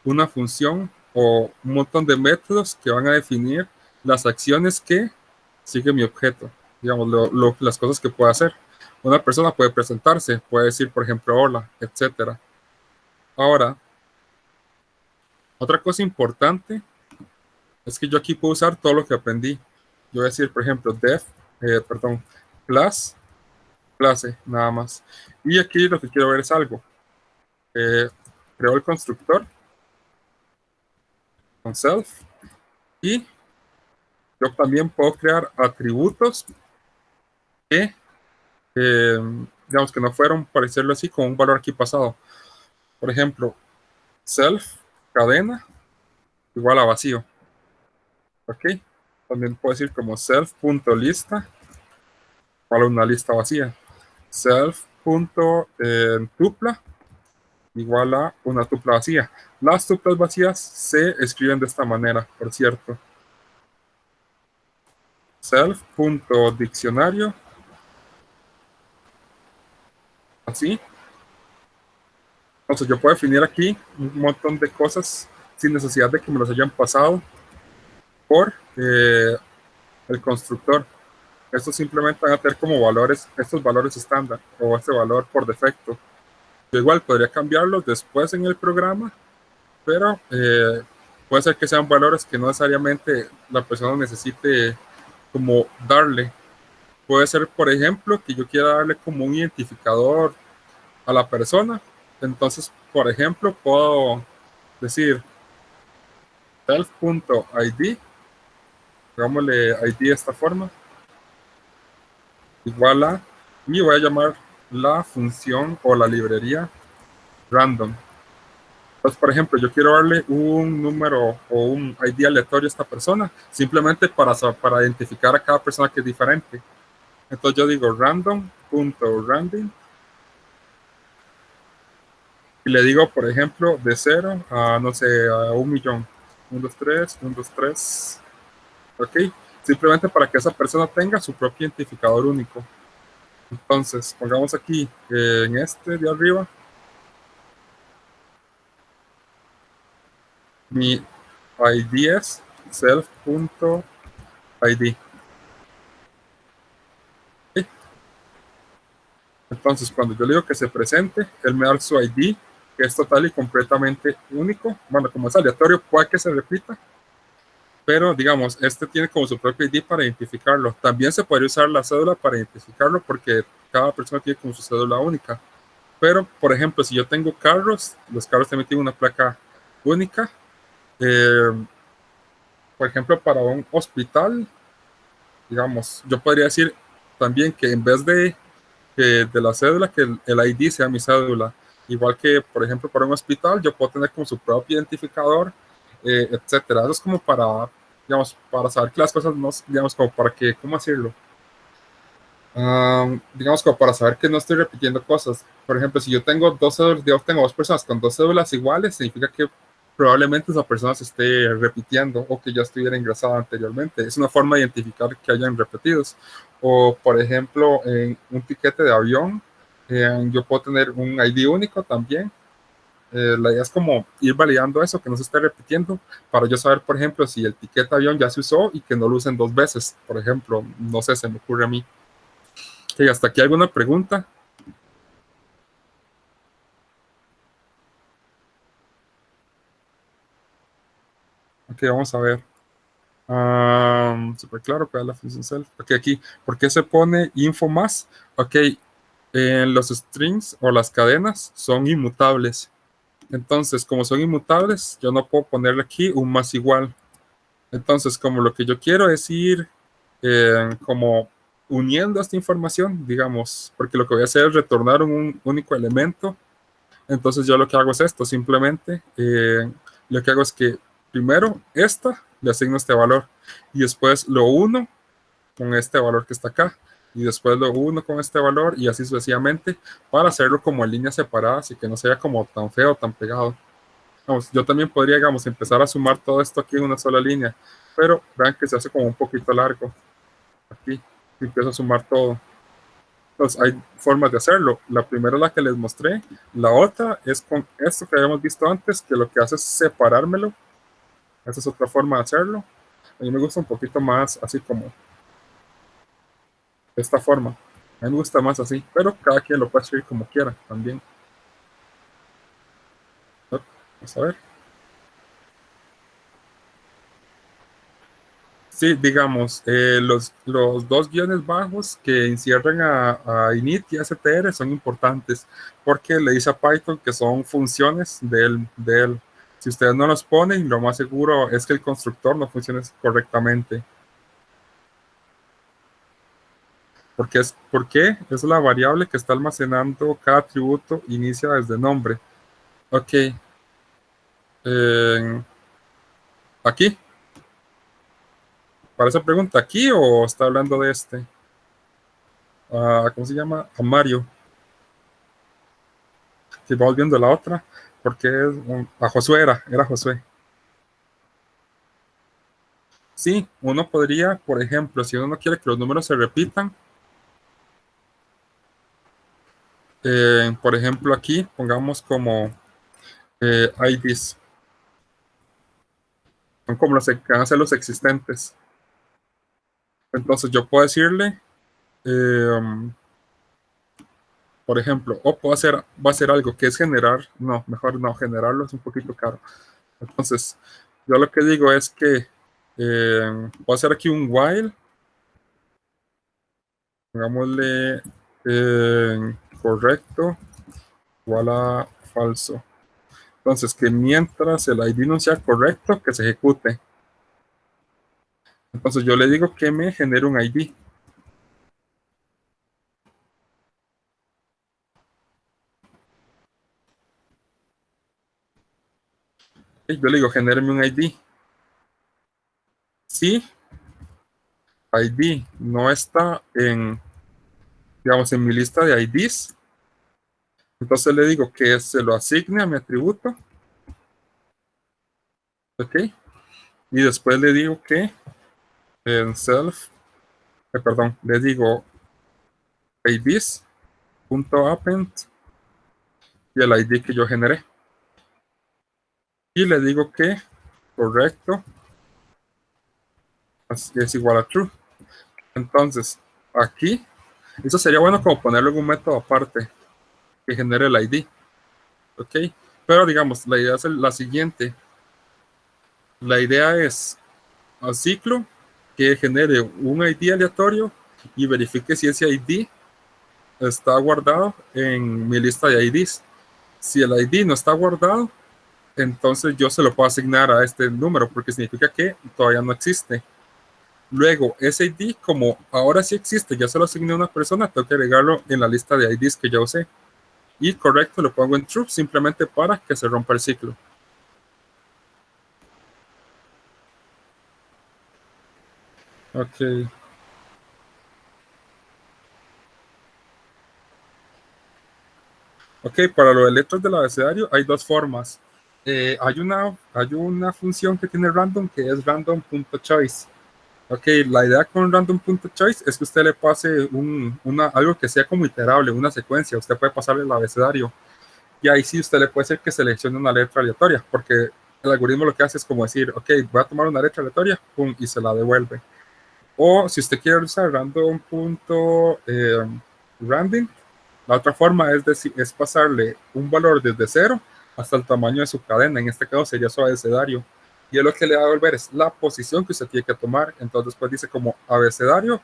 una función o un montón de métodos que van a definir las acciones que sigue mi objeto, digamos, las cosas que puede hacer. Una persona puede presentarse, puede decir, por ejemplo, hola, etcétera. Ahora, otra cosa importante es que yo aquí puedo usar todo lo que aprendí. Yo voy a decir, por ejemplo, class, clase, nada más. Y aquí lo que quiero ver es algo. Creo el constructor con self y yo también puedo crear atributos que, digamos, que no fueron, por decirlo así, con un valor aquí pasado. Por ejemplo, self, cadena, igual a vacío. ¿Ok? También puedo decir como self.lista, igual a una lista vacía. Self.tupla, igual a una tupla vacía. Las tuplas vacías se escriben de esta manera, por cierto. Self.diccionario, así. Entonces yo puedo definir aquí un montón de cosas sin necesidad de que me los hayan pasado por el constructor. Estos simplemente van a tener como valores, estos valores estándar o este valor por defecto. Yo igual podría cambiarlos después en el programa, pero puede ser que sean valores que no necesariamente la persona necesite como darle. Puede ser, por ejemplo, que yo quiera darle como un identificador a la persona. Entonces, por ejemplo, puedo decir self.id, hagámosle ID de esta forma, igual a, y voy a llamar la función o la librería random. Entonces, por ejemplo, yo quiero darle un número o un ID aleatorio a esta persona, simplemente para identificar a cada persona que es diferente. Entonces yo digo random.random y le digo, por ejemplo, de 0 a, no sé, a 1.000.000. 1, 2, 3, 1, 2, 3. Ok, simplemente para que esa persona tenga su propio identificador único. Entonces, pongamos aquí en este de arriba mi ID es self.id. ¿Okay? Entonces, cuando yo le digo que se presente, él me da su ID, que es total y completamente único. Bueno, como es aleatorio, puede que se repita, pero digamos, este tiene como su propio ID para identificarlo. También se puede usar la cédula para identificarlo porque cada persona tiene como su cédula única. Pero, por ejemplo, si yo tengo carros, los carros también tienen una placa única. Por ejemplo, para un hospital, digamos, yo podría decir también que en vez de la cédula, que el ID sea mi cédula. Igual que, por ejemplo, para un hospital, yo puedo tener como su propio identificador, etcétera. Eso es como para, digamos, para saber que las cosas no, digamos, como para que, ¿cómo decirlo? Digamos, como para saber que no estoy repitiendo cosas. Por ejemplo, si yo tengo dos cédulas, yo tengo dos personas con dos cédulas iguales, significa que probablemente esa persona se esté repitiendo o que ya estuviera ingresada anteriormente. Es una forma de identificar que hayan repetidos. O, por ejemplo, en un tiquete de avión, yo puedo tener un ID único también. La idea es como ir validando eso, que no se esté repitiendo, para yo saber, por ejemplo, si el tiquete de avión ya se usó y que no lo usen dos veces, por ejemplo. No sé, se me ocurre a mí. Ok, hasta aquí alguna pregunta. Ok, vamos a ver. Súper claro, ¿cuál es la función self? Ok, aquí, ¿por qué se pone info más? Ok, los strings o las cadenas son inmutables. Entonces, como son inmutables, yo no puedo ponerle aquí un más igual. Entonces, como lo que yo quiero es ir como uniendo esta información, digamos, porque lo que voy a hacer es retornar un único elemento. Entonces yo lo que hago es esto, simplemente lo que hago es que primero esta le asigno este valor. Y después lo uno con este valor que está acá. Y después lo uno con este valor y así sucesivamente para hacerlo como en líneas separadas y que no sea como tan feo, tan pegado. Vamos, yo también podría, digamos, empezar a sumar todo esto aquí en una sola línea, pero vean que se hace como un poquito largo. Aquí empiezo a sumar todo. Entonces hay formas de hacerlo. La primera es la que les mostré. La otra es con esto que habíamos visto antes, que lo que hace es separármelo. Esa es otra forma de hacerlo. A mí me gusta un poquito más así como de esta forma. A mí me gusta más así, pero cada quien lo puede escribir como quiera también. Vamos a ver. Sí, digamos, los dos guiones bajos que encierran a init y a str son importantes porque le dice a Python que son funciones de él. Si ustedes no los ponen, lo más seguro es que el constructor no funcione correctamente. ¿Por qué? Es la variable que está almacenando cada atributo, inicia desde nombre. Ok. Aquí. ¿Para esa pregunta aquí o está hablando de este? ¿Cómo se llama? A Mario. Si vamos viendo la otra, porque a Josué era Josué. Sí, uno podría, por ejemplo, si uno no quiere que los números se repitan, por ejemplo, aquí pongamos como IDs, son como los que van a ser los existentes. Entonces yo puedo decirle, por ejemplo, o va a hacer algo que es generar, no, mejor no, generarlo es un poquito caro. Entonces, yo lo que digo es que voy a hacer aquí un while, pongámosle correcto igual a falso. Entonces, que mientras el ID no sea correcto, que se ejecute. Entonces, yo le digo que me genere un ID. Y yo le digo, genéreme un ID. Si ID no está en, digamos, en mi lista de IDs, entonces le digo que se lo asigne a mi atributo. Ok. Y después le digo que en self, perdón, le digo IDs.append y el ID que yo generé. Y le digo que correcto es igual a true. Entonces, aquí, eso sería bueno como ponerlo en un método aparte que genere el ID. Ok. Pero digamos, la idea es la siguiente. La idea es al ciclo que genere un ID aleatorio y verifique si ese ID está guardado en mi lista de IDs. Si el ID no está guardado, entonces yo se lo puedo asignar a este número porque significa que todavía no existe. Luego, ese ID, como ahora sí existe, ya se lo asigné a una persona, tengo que agregarlo en la lista de IDs que ya usé. Y correcto lo pongo en true simplemente para que se rompa el ciclo. Ok. Ok, para lo de letras del abecedario hay dos formas. Hay una función que tiene random que es random.choice. Ok, la idea con random.choice es que usted le pase algo que sea como iterable, una secuencia. Usted puede pasarle el abecedario y ahí sí usted le puede decir que seleccione una letra aleatoria, porque el algoritmo lo que hace es como decir, ok, voy a tomar una letra aleatoria, pum, y se la devuelve. O si usted quiere usar random.random, la otra forma es pasarle un valor desde 0 hasta el tamaño de su cadena. En este caso sería su abecedario. Y es lo que le va a devolver es la posición que usted tiene que tomar. Entonces después dice como abecedario,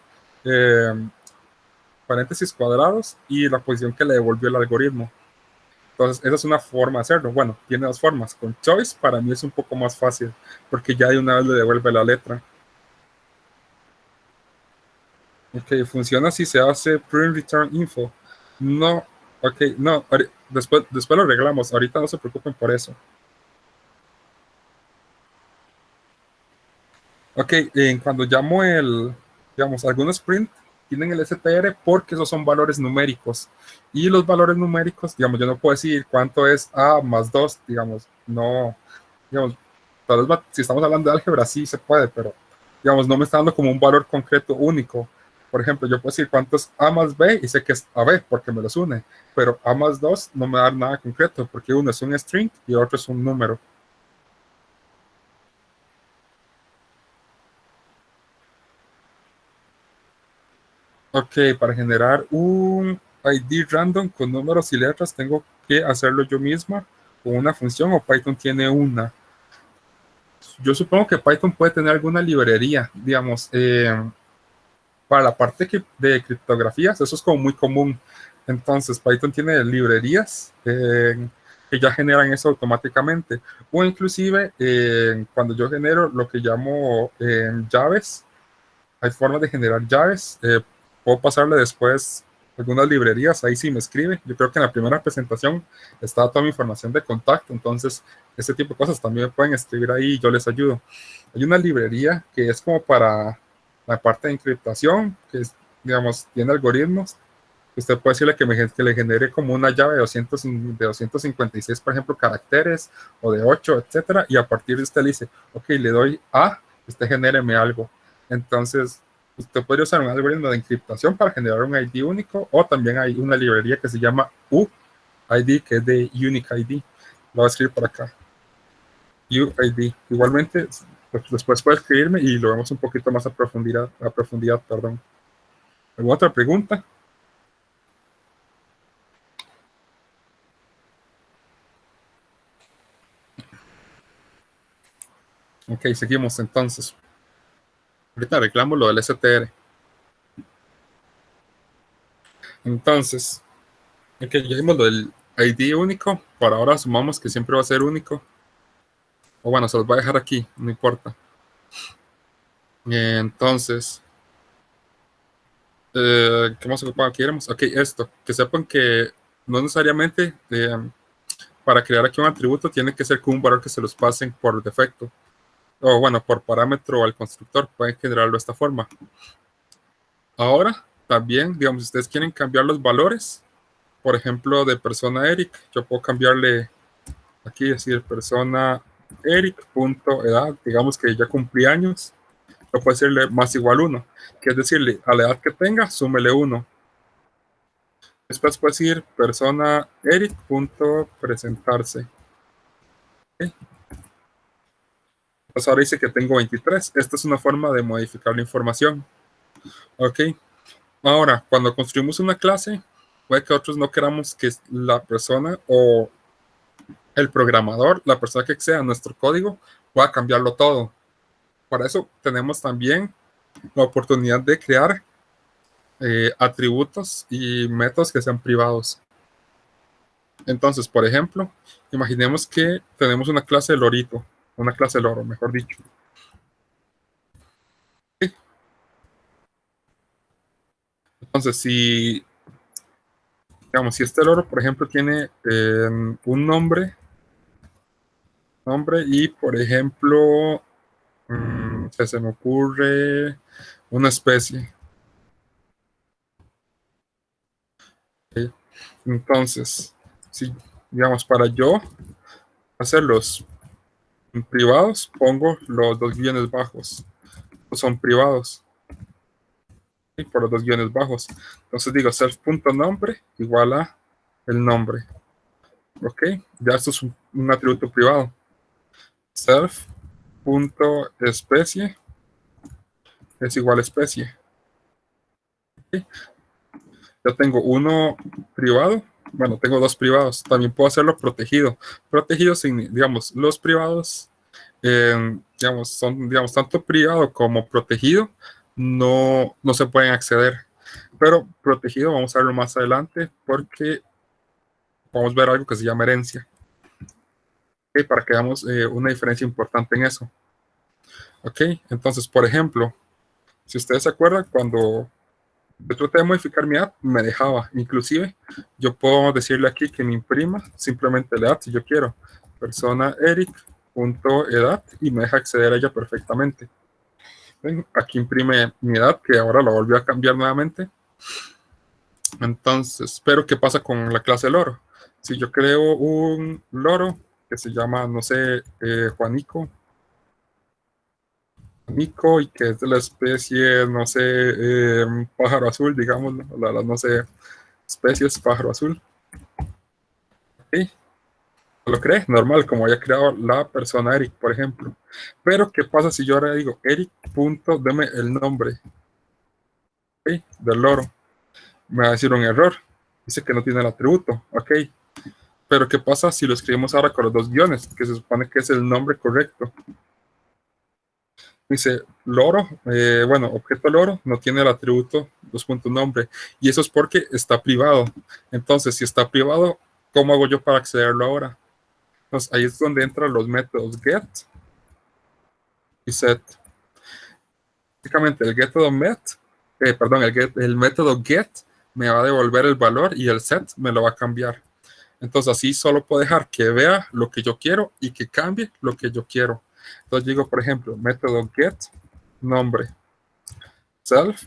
paréntesis cuadrados y la posición que le devolvió el algoritmo. Entonces esa es una forma de hacerlo. Bueno, tiene dos formas. Con choice para mí es un poco más fácil porque ya de una vez le devuelve la letra. Ok, funciona si se hace print return info. No, ok, no, después lo arreglamos. Ahorita no se preocupen por eso. Ok, cuando llamo digamos, algunos print tienen el str porque esos son valores numéricos. Y los valores numéricos, digamos, yo no puedo decir cuánto es a más 2, digamos, no, digamos, tal vez si estamos hablando de álgebra sí se puede, pero, digamos, no me está dando como un valor concreto único. Por ejemplo, yo puedo decir cuánto es a más b y sé que es ab porque me los une, pero a más 2 no me da nada concreto porque uno es un string y otro es un número. Ok, para generar un ID random con números y letras, tengo que hacerlo yo misma con una función o Python tiene una. Yo supongo que Python puede tener alguna librería, digamos, para la parte de criptografías, eso es como muy común. Entonces, Python tiene librerías que ya generan eso automáticamente. O inclusive, cuando yo genero lo que llamo llaves, hay formas de generar llaves. Puedo pasarle después algunas librerías, ahí sí me escribe. Yo creo que en la primera presentación está toda mi información de contacto, entonces ese tipo de cosas también me pueden escribir ahí y yo les ayudo. Hay una librería que es como para la parte de encriptación, que es, digamos, tiene algoritmos. Usted puede decirle que le genere como una llave de 256, por ejemplo, caracteres, o de 8, etcétera, y a partir de usted le dice, ok, le doy a, usted genéreme algo. Entonces, usted podría usar un algoritmo de encriptación para generar un ID único, o también hay una librería que se llama UID, que es de Unique ID. Lo voy a escribir por acá. UID. Igualmente, pues, después puede escribirme y lo vemos un poquito más a profundidad, perdón. ¿Alguna otra pregunta? Ok, seguimos entonces. Ahorita arreglamos lo del STR. Entonces, ok, ya vimos lo del ID único. Por ahora asumamos que siempre va a ser único. O bueno, se los voy a dejar aquí, no importa. Entonces, ¿qué más queremos? Ok, esto, que sepan que no necesariamente para crear aquí un atributo tiene que ser con un valor que se los pasen por defecto. O bueno, por parámetro al constructor, pueden generarlo de esta forma. Ahora, también, digamos, si ustedes quieren cambiar los valores, por ejemplo, de persona Eric, yo puedo cambiarle aquí, decir persona Eric.edad, digamos que ya cumplí años, lo puedo decirle más igual 1, que es decirle, a la edad que tenga, súmele 1. Después puedo decir persona Eric.presentarse. ¿Okay? Pues ahora dice que tengo 23. Esta es una forma de modificar la información. Ok. Ahora, cuando construimos una clase, puede que otros no queramos que la persona o el programador, la persona que acceda a nuestro código, pueda cambiarlo todo. Para eso tenemos también la oportunidad de crear atributos y métodos que sean privados. Entonces, por ejemplo, imaginemos que tenemos una clase de lorito, una clase de loro, mejor dicho. Entonces, digamos, si este loro, por ejemplo, tiene un nombre y, por ejemplo, se me ocurre una especie. ¿Okay? Entonces, si, digamos, para yo hacerlos privados, pongo los dos guiones bajos. Son privados. ¿Sí? Por los dos guiones bajos. Entonces digo self.nombre igual a el nombre. Ok, ya esto es un atributo privado. Self.especie es igual a especie. ¿Okay? Ya tengo uno privado. Bueno, tengo dos privados. También puedo hacerlo protegido. Protegido, digamos, los privados, digamos, son, digamos, tanto privado como protegido, no se pueden acceder. Pero protegido vamos a verlo más adelante porque vamos a ver algo que se llama herencia. ¿Okay? Para que veamos una diferencia importante en eso. Ok, entonces, por ejemplo, si ustedes se acuerdan, cuando yo traté de modificar mi app, me dejaba. Inclusive, yo puedo decirle aquí que me imprima simplemente la edad si yo quiero. Persona Eric.edad y me deja acceder a ella perfectamente. ¿Ven? Aquí imprime mi edad, que ahora la volvió a cambiar nuevamente. Entonces, pero ¿qué pasa con la clase loro? Si yo creo un loro que se llama, no sé, Juanico, y que es de la especie, no sé, pájaro azul, digamos, no sé, especies pájaro azul. ¿Sí? ¿Lo crees? Normal, como haya creado la persona Eric, por ejemplo. Pero, ¿qué pasa si yo ahora digo Eric, punto, deme el nombre, ¿sí? Del loro? Me va a decir un error. Dice que no tiene el atributo, ok. Pero ¿qué pasa si lo escribimos ahora con los dos guiones? Que se supone que es el nombre correcto. Dice loro, bueno, objeto loro no tiene el atributo dos puntos nombre. Y eso es porque está privado. Entonces, si está privado, ¿cómo hago yo para accederlo ahora? Entonces, ahí es donde entran los métodos get y set. Básicamente, el método el método get me va a devolver el valor y el set me lo va a cambiar. Entonces así solo puedo dejar que vea lo que yo quiero y que cambie lo que yo quiero. Entonces digo, por ejemplo, método get nombre self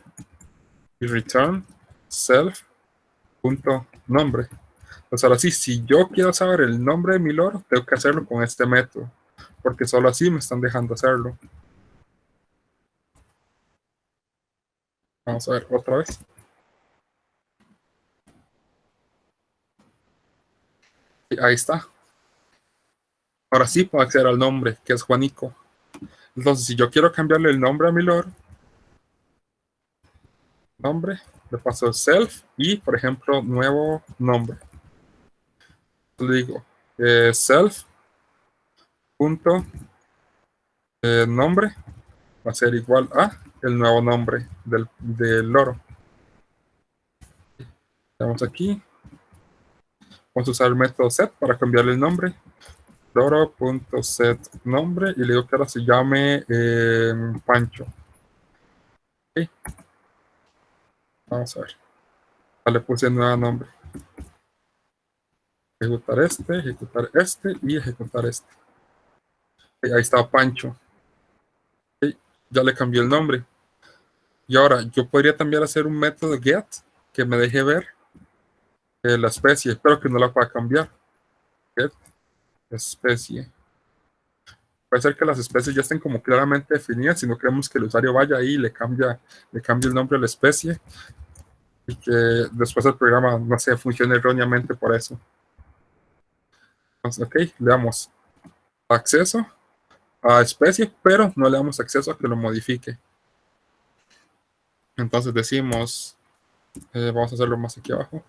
y return self punto nombre. Entonces ahora sí, si yo quiero saber el nombre de mi loro, tengo que hacerlo con este método, porque solo así me están dejando hacerlo. Vamos a ver otra vez. Y ahí está. Ahora sí puedo acceder al nombre, que es Juanico. Entonces, si yo quiero cambiarle el nombre a mi loro, nombre, le paso el self y, por ejemplo, nuevo nombre. Le digo self punto nombre va a ser igual a el nuevo nombre del loro. Vamos aquí. Vamos a usar el método set para cambiarle el nombre. Loro.set nombre y le digo que ahora se llame Pancho. Okay. Vamos a ver. Ya le puse el nuevo nombre. Ejecutar este y ejecutar este. Okay, ahí está Pancho. Okay, ya le cambié el nombre. Y ahora yo podría también hacer un método get que me deje ver la especie, pero que no la pueda cambiar. Get especie. Puede ser que las especies ya estén como claramente definidas, si no queremos que el usuario vaya ahí y le cambie el nombre a la especie y que después el programa, no sé, funcione erróneamente por eso. Entonces, ok, le damos acceso a especie, pero no le damos acceso a que lo modifique. Entonces decimos, vamos a hacerlo más aquí abajo,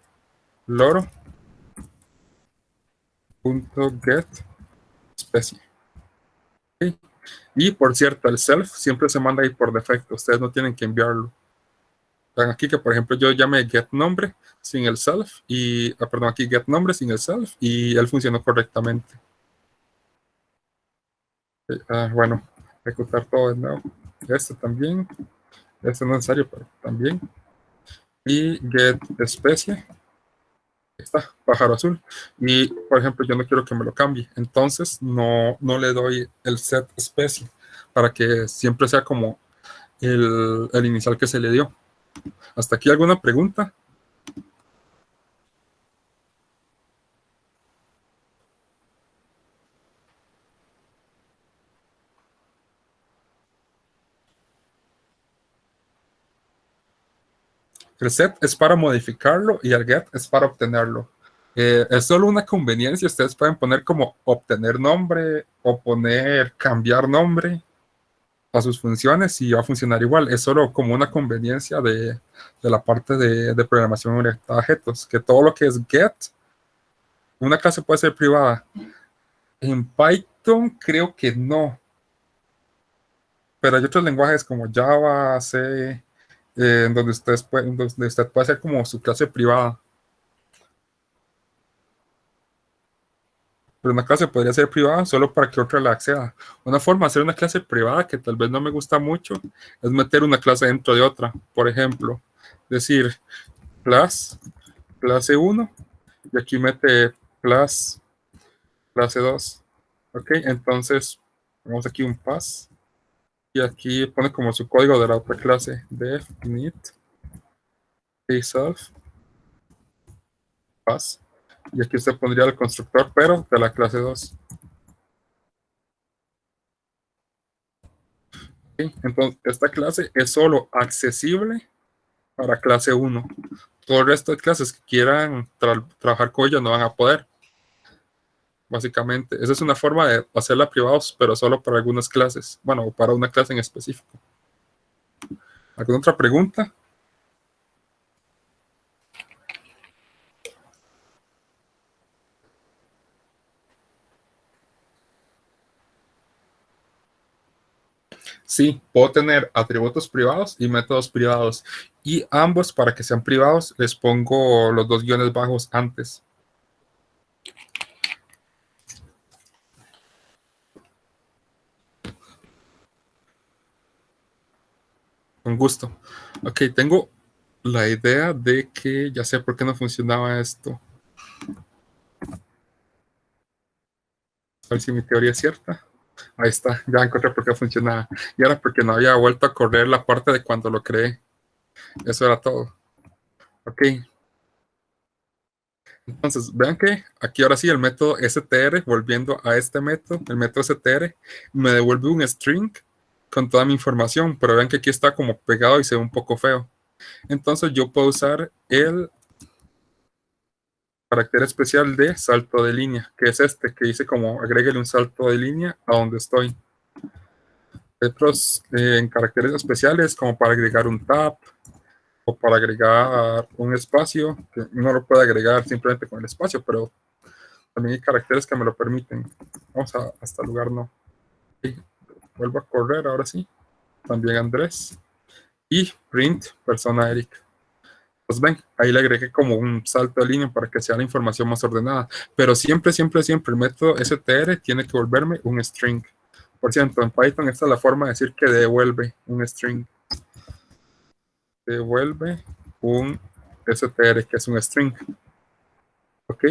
loro.get especie. Okay. Y por cierto, el self siempre se manda ahí por defecto, ustedes no tienen que enviarlo. Vean aquí que por ejemplo yo llame get nombre sin el self y, perdón, aquí get nombre sin el self y él funcionó correctamente. Bueno, ejecutar todo de nuevo. Este también, este no es necesario, pero también. Y get especie. Está, pájaro azul. Y por ejemplo yo no quiero que me lo cambie, entonces no le doy el set especie para que siempre sea como el inicial que se le dio. ¿Hasta aquí alguna pregunta? El set es para modificarlo y el get es para obtenerlo. Es solo una conveniencia. Ustedes pueden poner como obtener nombre o poner cambiar nombre a sus funciones y va a funcionar igual. Es solo como una conveniencia de la parte de programación orientada a objetos, que todo lo que es get, una clase puede ser privada. En Python creo que no, pero hay otros lenguajes como Java, C, donde usted puede hacer como su clase privada. Pero una clase podría ser privada solo para que otra la acceda. Una forma de hacer una clase privada que tal vez no me gusta mucho es meter una clase dentro de otra. Por ejemplo, decir clase 1 y aquí mete clase 2. Ok, entonces ponemos aquí un pass Y aquí pone como su código de la otra clase, def init self pass. Y aquí usted pondría el constructor, pero de la clase 2. ¿Sí? Entonces, esta clase es solo accesible para clase 1. Todo el resto de clases que quieran trabajar con ella no van a poder. Básicamente, esa es una forma de hacerla privados, pero solo para algunas clases. Bueno, para una clase en específico. ¿Alguna otra pregunta? Sí, puedo tener atributos privados y métodos privados. Y ambos, para que sean privados, les pongo los 2 guiones bajos antes. Con gusto. Ok, tengo la idea de que ya sé por qué no funcionaba esto. A ver si mi teoría es cierta. Ahí está, ya encontré por qué funcionaba. Y era porque no había vuelto a correr la parte de cuando lo creé. Eso era todo. Ok. Entonces, vean que aquí ahora sí el método str, volviendo a este método, el método str, me devuelve un string con toda mi información, pero vean que aquí está como pegado y se ve un poco feo. Entonces yo puedo usar el carácter especial de salto de línea, que es este, que dice como agréguele un salto de línea a donde estoy. Otros en caracteres especiales, como para agregar un tab o para agregar un espacio, que uno lo puede agregar simplemente con el espacio, pero también hay caracteres que me lo permiten. Vamos a hasta el lugar no. Okay. Vuelvo a correr ahora sí. También Andrés. Y print persona Eric. Pues ven, ahí le agregué como un salto de línea para que sea la información más ordenada. Pero siempre, siempre, siempre el método str tiene que volverme un string. Por cierto, en Python esta es la forma de decir que devuelve un string. Devuelve un str, que es un string. Ok.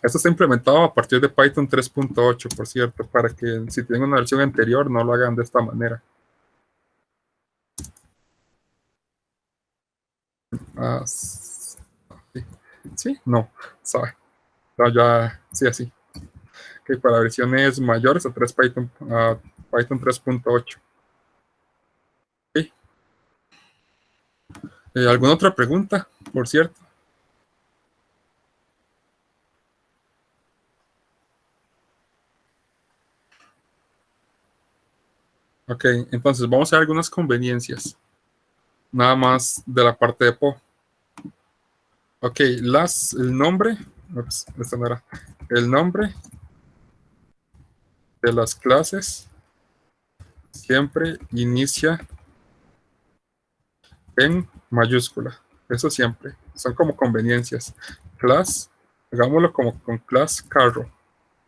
Esto está implementado a partir de Python 3.8, por cierto, para que si tienen una versión anterior no lo hagan de esta manera. Ah, sí. ¿Sí? No, sabe. No, ya, sí, así. Okay, para versiones mayores a Python 3.8. Okay. ¿Alguna otra pregunta, por cierto? Ok, entonces vamos a ver algunas conveniencias. Nada más de la parte de Po. Ok, el nombre, ups, esta no era, el nombre de las clases siempre inicia en mayúscula. Eso siempre. Son como conveniencias. Class, hagámoslo como con class carro.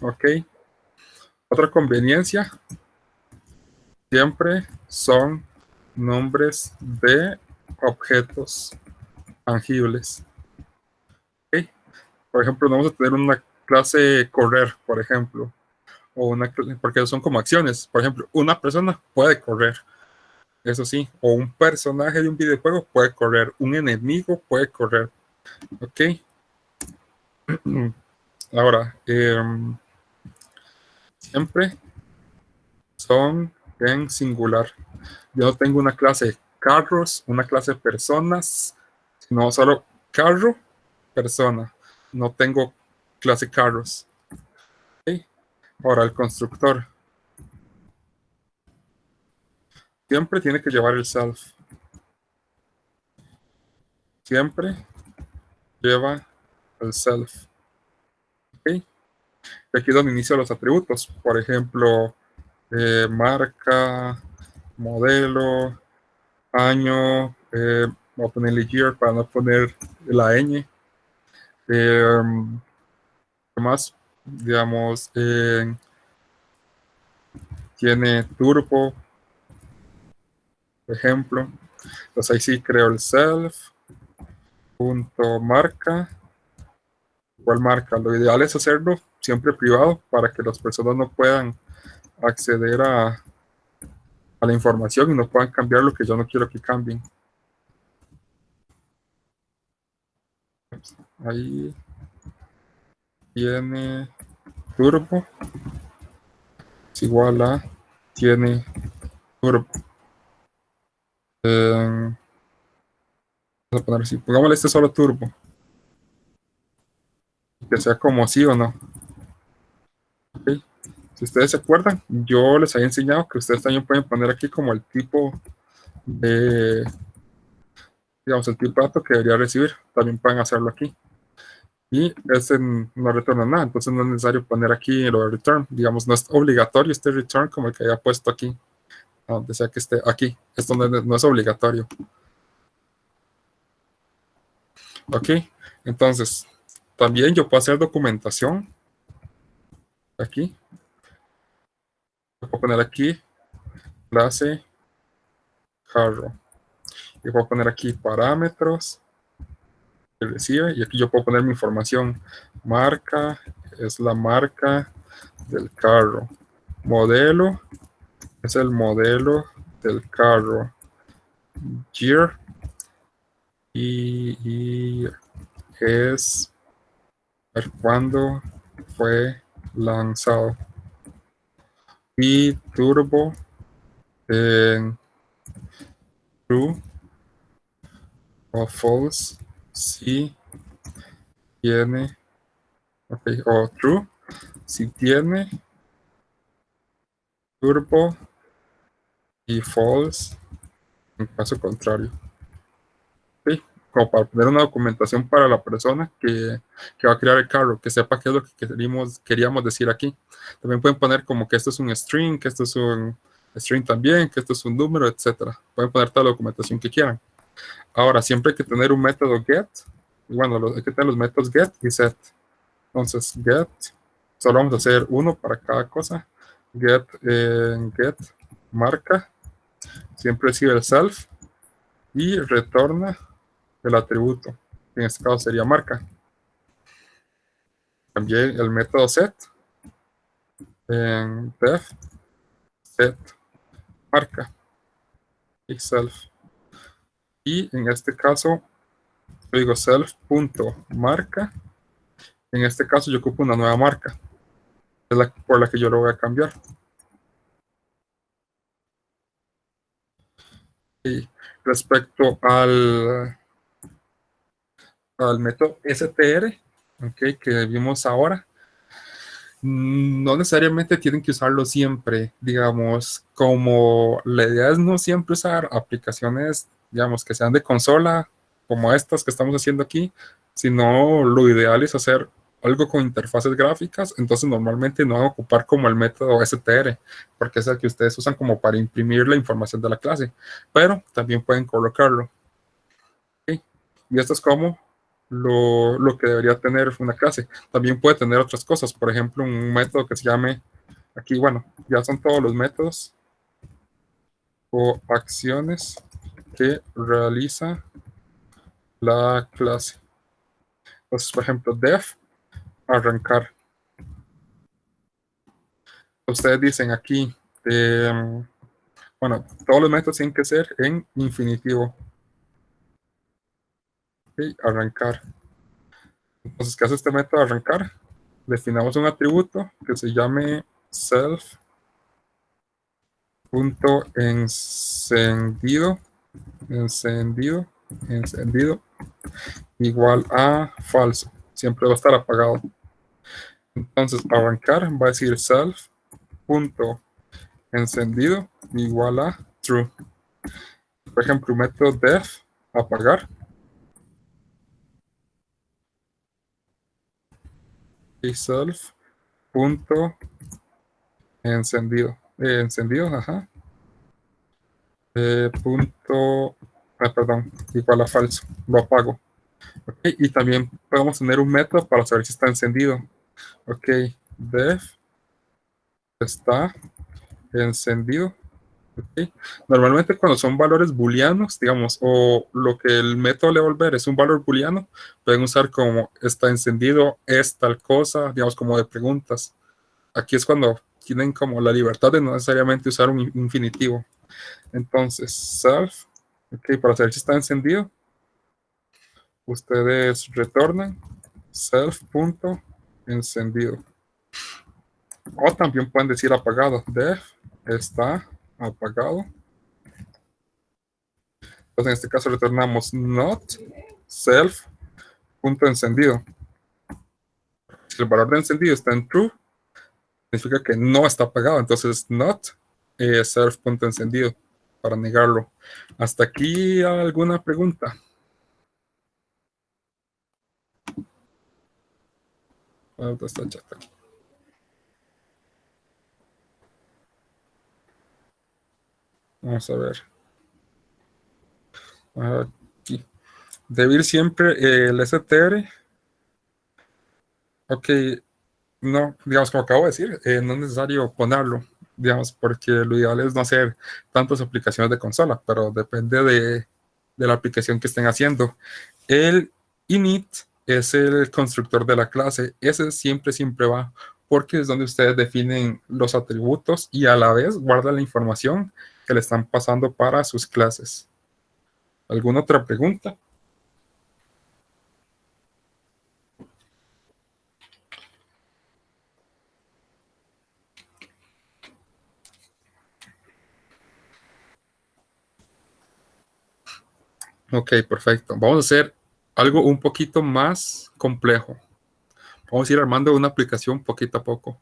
Ok. Otra conveniencia, siempre son nombres de objetos tangibles. Ok. Por ejemplo, vamos a tener una clase correr, por ejemplo. O porque son como acciones. Por ejemplo, una persona puede correr. Eso sí, o un personaje de un videojuego puede correr, un enemigo puede correr. Ok. Ahora, siempre son en singular. Yo no tengo una clase carros, una clase personas, sino solo carro, persona. No tengo clase carros. Ok. Ahora, el constructor siempre tiene que llevar el self. Siempre lleva el self. Ok. Aquí es donde inicio los atributos. Por ejemplo, marca, modelo, año, voy a ponerle year para no poner la ñ. ¿Qué más? Digamos, tiene turbo, por ejemplo. Entonces ahí sí creo el self, punto marca. ¿Cuál marca? Lo ideal es hacerlo siempre privado para que las personas no puedan acceder al la información y no puedan cambiar lo que yo no quiero que cambien. Ahí tiene turbo es igual a tiene turbo. Vamos a poner así, pongámosle este solo turbo, que sea como sí o no. Okay. Si ustedes se acuerdan, yo les había enseñado que ustedes también pueden poner aquí como el tipo de, digamos, el tipo de dato que debería recibir. También pueden hacerlo aquí. Y este no retorna nada, entonces no es necesario poner aquí lo de return. Digamos, no es obligatorio este return como el que haya puesto aquí, donde sea que esté aquí. Esto no es obligatorio. Ok, entonces también yo puedo hacer documentación aquí. Puedo poner aquí clase carro. Y puedo poner aquí parámetros que recibe. Y aquí yo puedo poner mi información. Marca es la marca del carro. Modelo es el modelo del carro. Year y es ver cuándo fue lanzado. Y turbo en true o false si tiene, okay, o true si tiene turbo y false en caso contrario. Okay, como para poner una documentación para la persona que va a crear el carro, que sepa qué es lo que queríamos decir aquí. También pueden poner como que esto es un string, que esto es un string también, que esto es un número, etcétera. Pueden poner toda la documentación que quieran. Ahora, siempre hay que tener un método get. Y bueno, hay que tener los métodos get y set. Entonces, get, solo vamos a hacer uno para cada cosa. Get marca, siempre recibe el self y retorna el atributo. En este caso sería marca. También el método set en def set marca y self. Y en este caso, yo digo self.marca. En este caso, yo ocupo una nueva marca. Es la por la que yo lo voy a cambiar. Y respecto al método str, okay, que vimos ahora, no necesariamente tienen que usarlo siempre. Digamos, como la idea es no siempre usar aplicaciones, digamos, que sean de consola, como estas que estamos haciendo aquí, sino lo ideal es hacer algo con interfaces gráficas. Entonces normalmente no van a ocupar como el método str, porque es el que ustedes usan como para imprimir la información de la clase, pero también pueden colocarlo. ¿Okay? Y esto es como lo que debería tener una clase. También puede tener otras cosas, por ejemplo, un método que se llame, aquí, bueno, ya son todos los métodos o acciones que realiza la clase. Entonces, por ejemplo, def, arrancar. Ustedes dicen aquí, bueno, todos los métodos tienen que ser en infinitivo. Okay, arrancar. Entonces, ¿qué hace este método arrancar? Definamos un atributo que se llame self.encendido igual a falso. Siempre va a estar apagado. Entonces, arrancar va a decir self.encendido igual a true. Por ejemplo, un método def, apagar. Y self.encendido. Encendido, ajá. Perdón, igual a falso. Lo apago. Okay, y también podemos tener un método para saber si está encendido. Ok, def está encendido. Okay. Normalmente cuando son valores booleanos, digamos, o lo que el método le va a volver es un valor booleano, pueden usar como está encendido, es tal cosa, digamos, como de preguntas. Aquí es cuando tienen como la libertad de no necesariamente usar un infinitivo. Entonces, self, ok, para saber si está encendido, ustedes retornan self.encendido. O también pueden decir apagado. Def está apagado. Entonces en este caso retornamos not self.encendido. Si el valor de encendido está en true, significa que no está apagado. Entonces not self.encendido para negarlo. ¿Hasta aquí alguna pregunta? ¿Dónde está el chat aquí? Vamos a ver. Aquí. Debe ir siempre el STR. Ok, no, digamos, como acabo de decir, no es necesario ponerlo, digamos, porque lo ideal es no hacer tantas aplicaciones de consola, pero depende de la aplicación que estén haciendo. El init es el constructor de la clase, ese siempre va, porque es donde ustedes definen los atributos y a la vez guardan la información que le están pasando para sus clases. ¿Alguna otra pregunta? Ok, perfecto. Vamos a hacer algo un poquito más complejo. Vamos a ir armando una aplicación poquito a poco.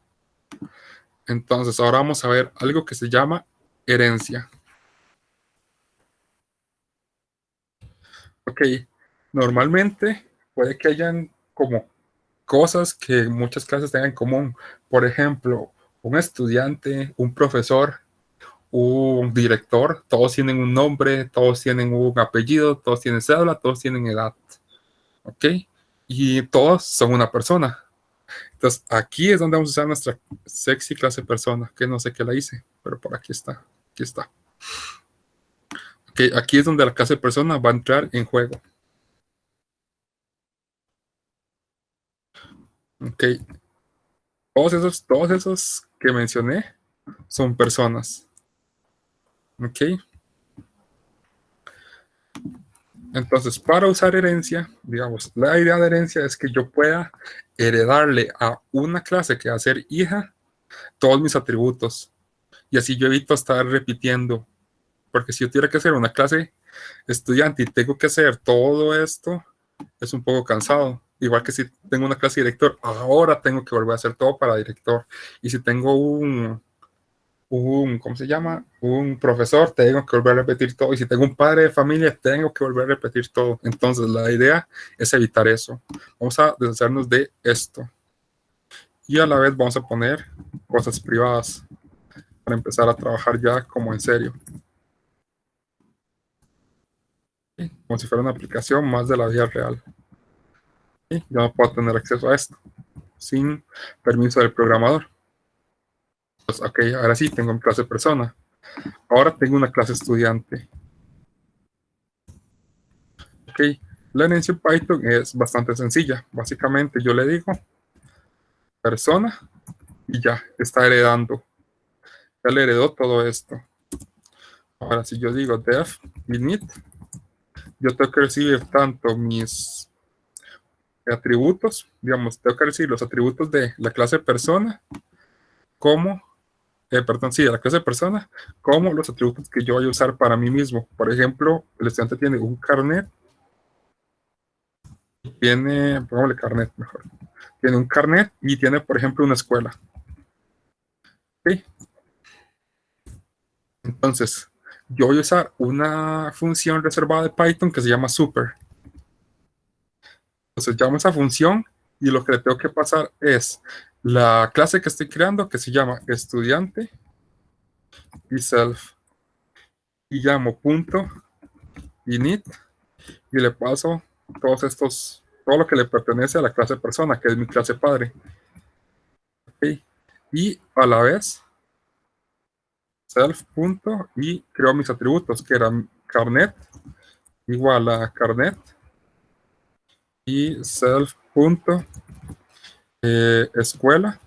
Entonces, ahora vamos a ver algo que se llama herencia. Ok, normalmente puede que hayan como cosas que muchas clases tengan en común. Por ejemplo, un estudiante, un profesor, un director, todos tienen un nombre, todos tienen un apellido, todos tienen cédula, todos tienen edad. Ok, y todos son una persona. Entonces, aquí es donde vamos a usar nuestra sexy clase persona, que no sé qué la hice, pero por aquí está. Aquí está. Okay, aquí es donde la clase persona va a entrar en juego. Ok, todos esos que mencioné son personas. Ok, entonces para usar herencia, digamos, la idea de herencia es que yo pueda heredarle a una clase que va a ser hija todos mis atributos. Y así yo evito estar repitiendo. Porque si yo tuviera que hacer una clase estudiante y tengo que hacer todo esto, es un poco cansado. Igual que si tengo una clase de director, ahora tengo que volver a hacer todo para director. Y si tengo ¿cómo se llama? Un profesor, tengo que volver a repetir todo. Y si tengo un padre de familia, tengo que volver a repetir todo. Entonces, la idea es evitar eso. Vamos a deshacernos de esto. Y a la vez vamos a poner cosas privadas para empezar a trabajar ya como en serio. Como si fuera una aplicación más de la vida real. Y yo no puedo tener acceso a esto sin permiso del programador. Pues, ok, ahora sí, tengo mi clase persona. Ahora tengo una clase estudiante. Ok, la herencia en Python es bastante sencilla. Básicamente yo le digo persona y ya, está heredando. Ya le heredó todo esto. Ahora si yo digo def init, yo tengo que recibir tanto mis atributos, digamos, tengo que recibir los atributos de la clase persona como perdón, sí, de la clase persona, como los atributos que yo voy a usar para mí mismo. Por ejemplo, el estudiante tiene un carnet, pongámosle carnet mejor, tiene un carnet y tiene, por ejemplo, una escuela. ¿Sí? Entonces, yo voy a usar una función reservada de Python que se llama super. Entonces, llamo esa función y lo que le tengo que pasar es la clase que estoy creando que se llama estudiante y self. Y llamo punto init y le paso todo lo que le pertenece a la clase persona, que es mi clase padre. ¿Okay? Y a la vez, self punto y creo mis atributos, que eran carnet igual a carnet y self punto escuela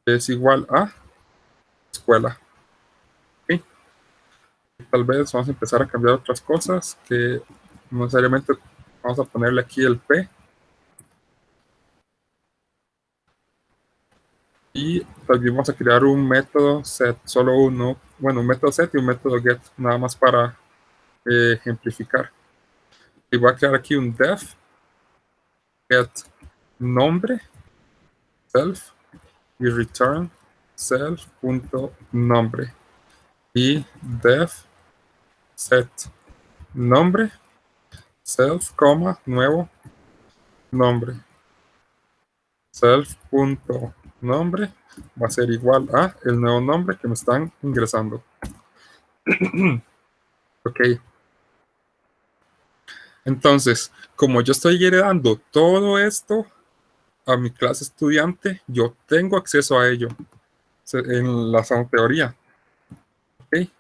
es igual a escuela. tal vez vamos a empezar a cambiar otras cosas que no necesariamente vamos a ponerle aquí el P. Y también vamos a crear un método set, solo uno, bueno, un método set y un método get, nada más para ejemplificar. Y voy a crear aquí un def get nombre self y return self.nombre y def set nombre self, nuevo nombre self.nombre va a ser igual a el nuevo nombre que me están ingresando. Ok. Entonces, como yo estoy heredando todo esto a mi clase estudiante, yo tengo acceso a ello en la teoría. ¿Okay?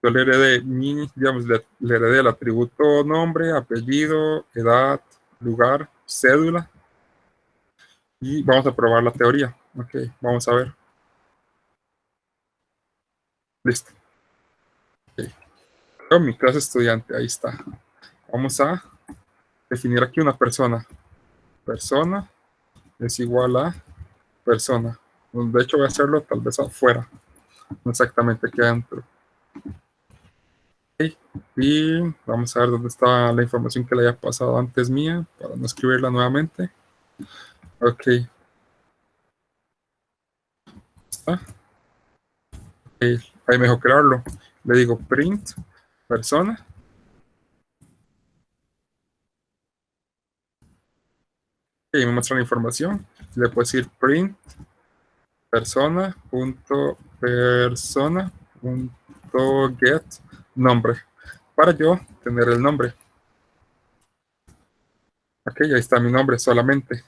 Yo le heredé digamos, le heredé el atributo nombre, apellido, edad, lugar, cédula. Y vamos a probar la teoría. Ok, vamos a ver. Listo. Okay. Con mi clase estudiante, ahí está. Vamos a definir aquí una persona. Persona es igual a persona. De hecho, voy a hacerlo tal vez afuera. No exactamente aquí adentro. Okay. Y vamos a ver dónde está la información que le haya pasado antes mía para no escribirla nuevamente. Ok. ¿Está? Okay. Ahí me dejó crearlo. Le digo print persona. Y me muestra la información. Le puedo decir print persona.get nombre para yo tener el nombre. Ok, ahí está mi nombre solamente.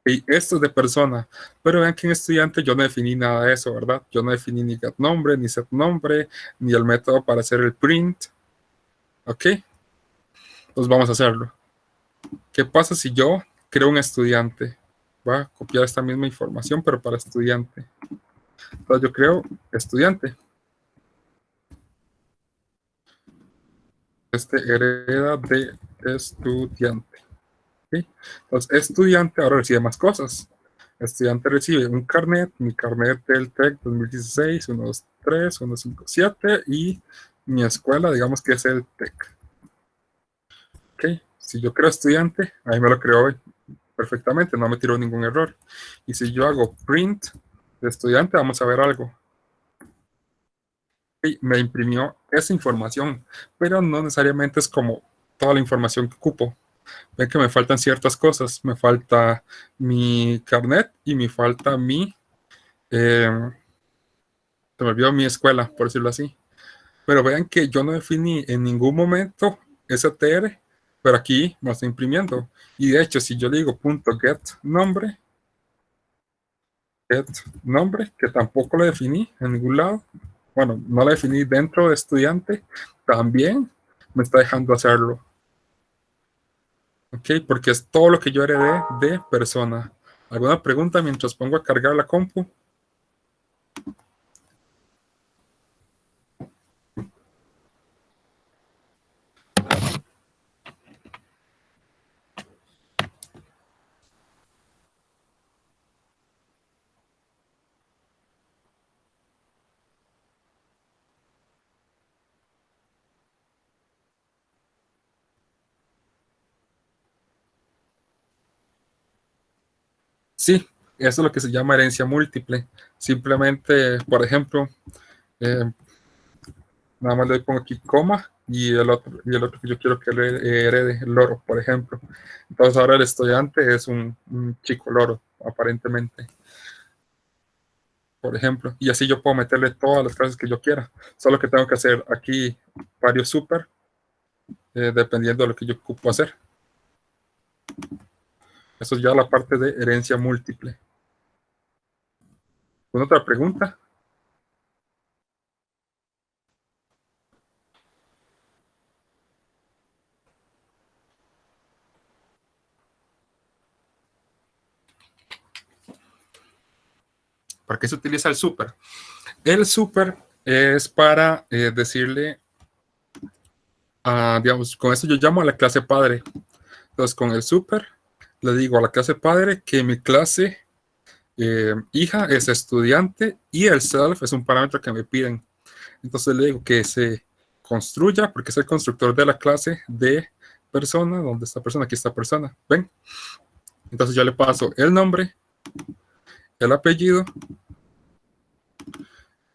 Y esto es de persona. Pero vean que en estudiante yo no definí nada de eso, ¿verdad? Yo no definí ni get nombre, ni set nombre, ni el método para hacer el print. Ok, pues vamos a hacerlo. ¿Qué pasa si yo creo un estudiante? Voy a copiar esta misma información, pero para estudiante. Entonces yo creo estudiante. Este hereda de estudiante. ¿Sí? Entonces, estudiante ahora recibe más cosas. Estudiante recibe un carnet, mi carnet del TEC 2016, 123, 157 y mi escuela, digamos que es el TEC. Ok, si yo creo estudiante, ahí me lo creo perfectamente, no me tiró ningún error. Y si yo hago print de estudiante, vamos a ver algo. Okay, me imprimió esa información, pero no necesariamente es como toda la información que ocupo. Ven que me faltan ciertas cosas. Me falta mi carnet y me falta se me olvidó mi escuela, por decirlo así. Pero vean que yo no definí en ningún momento STR, pero aquí me está imprimiendo. Y de hecho, si yo le digo get nombre, que tampoco lo definí en ningún lado, bueno, no lo definí dentro de estudiante, también me está dejando hacerlo. Ok, porque es todo lo que yo heredé de persona. ¿Alguna pregunta mientras pongo a cargar la compu? Sí, eso es lo que se llama herencia múltiple. Simplemente, por ejemplo, eh, nada más le pongo aquí coma y el otro que yo quiero que le herede el loro, por ejemplo. Entonces ahora el estudiante es un chico loro, aparentemente, por ejemplo. Y así yo puedo meterle todas las clases que yo quiera. Solo que tengo que hacer aquí varios super, dependiendo de lo que yo ocupo hacer. Eso es ya la parte de herencia múltiple. ¿Una otra pregunta? ¿Para qué se utiliza el super? El super es para decirle, digamos, con esto yo llamo a la clase padre. Entonces, con el super, le digo a la clase padre que mi clase hija es estudiante y el self es un parámetro que me piden. Entonces le digo que se construya, porque es el constructor de la clase de persona. ¿Dónde está persona? Aquí está persona. ¿Ven? Entonces yo le paso el nombre, el apellido,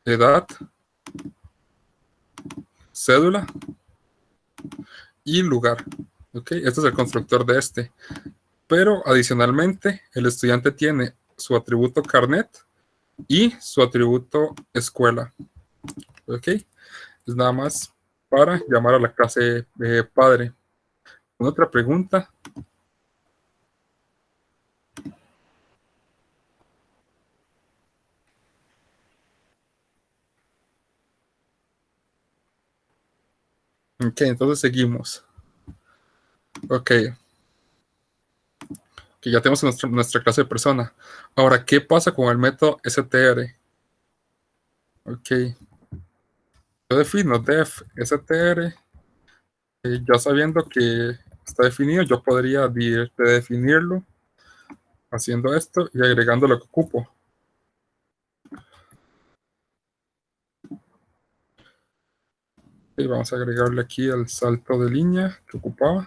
edad, cédula y lugar. ¿Ok? Este es el constructor de este. Pero adicionalmente, el estudiante tiene su atributo carnet y su atributo escuela. ¿Ok? Es nada más para llamar a la clase padre. ¿Una otra pregunta? Ok, entonces seguimos. Ok, que ya tenemos nuestra clase de persona. Ahora, ¿qué pasa con el método str? Ok, yo defino def str, ya sabiendo que está definido, yo podría definirlo haciendo esto y agregando lo que ocupo. Y vamos a agregarle aquí el salto de línea que ocupaba.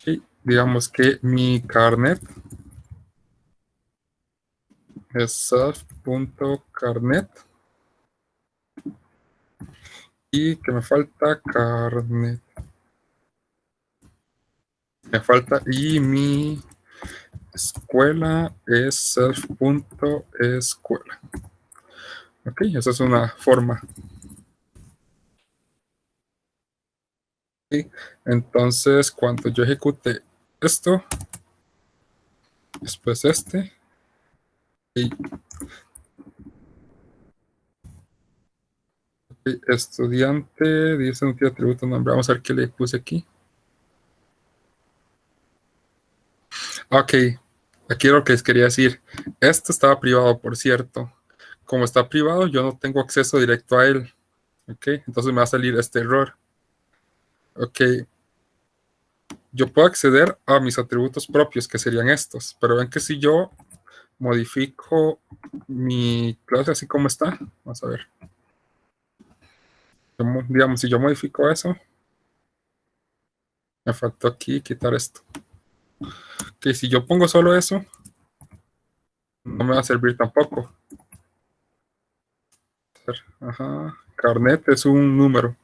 Y digamos que mi carnet es self.carnet y que me falta carnet. Me falta y mi escuela es self.escuela. Ok, esa es una forma. Okay. Entonces, cuando yo ejecute esto, después este, y estudiante, dice un atributo nombre. Vamos a ver qué le puse aquí. Ok, aquí lo que les quería decir. Esto estaba privado, por cierto. Como está privado, yo no tengo acceso directo a él. Ok, entonces me va a salir este error. Ok, yo puedo acceder a mis atributos propios, que serían estos. Pero ven que si yo modifico mi clase así como está, vamos a ver. Digamos, si yo modifico eso, me faltó aquí quitar esto. Que si yo pongo solo eso, no me va a servir tampoco. Ajá. Carnet es un número.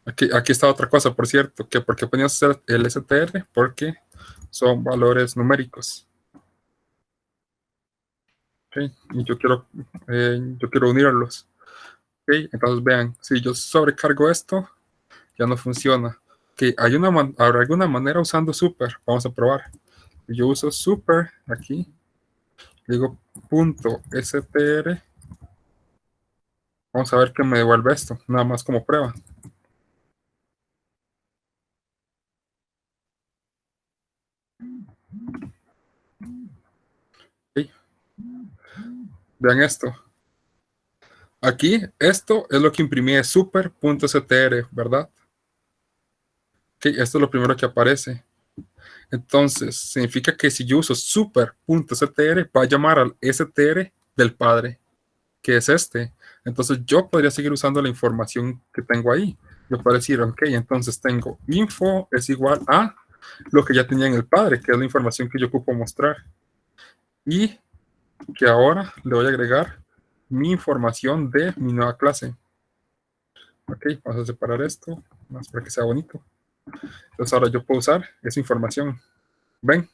Aquí está otra cosa, por cierto, que por qué poníamos el str, porque son valores numéricos. Okay. Y yo quiero unirlos. Okay. Entonces vean, si yo sobrecargo esto, ya no funciona. Okay. ¿Habrá alguna manera usando super? Vamos a probar. Yo uso super aquí, digo punto str. Vamos a ver qué me devuelve esto, nada más como prueba. Okay. Vean esto. Aquí, esto es lo que imprimí de super.str, ¿verdad? Okay, esto es lo primero que aparece. Entonces, significa que si yo uso super.str, va a llamar al str del padre, que es este. Entonces, yo podría seguir usando la información que tengo ahí. Yo puedo decir, ok, entonces tengo info es igual a lo que ya tenía en el padre, que es la información que yo ocupo mostrar. Y que ahora le voy a agregar mi información de mi nueva clase. Ok, vamos a separar esto, más para que sea bonito. Entonces ahora yo puedo usar esa información. ¿Ven?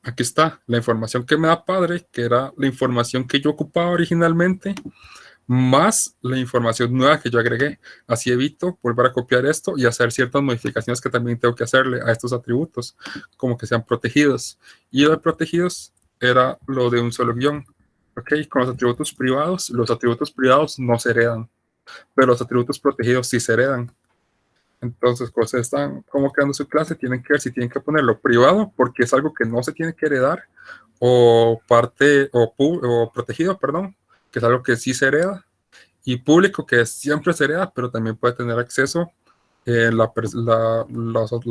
Aquí está la información que me da padre, que era la información que yo ocupaba originalmente, más la información nueva que yo agregué. Así evito volver a copiar esto y hacer ciertas modificaciones que también tengo que hacerle a estos atributos, como que sean protegidos. Y lo de protegidos era lo de un solo guión. Ok, con los atributos privados no se heredan, pero los atributos protegidos sí se heredan. Entonces, cuando ustedes están como creando su clase, tienen que ver si tienen que ponerlo privado, porque es algo que no se tiene que heredar, o parte, o protegido, perdón, que es algo que sí se hereda, y público, que siempre se hereda, pero también puede tener acceso la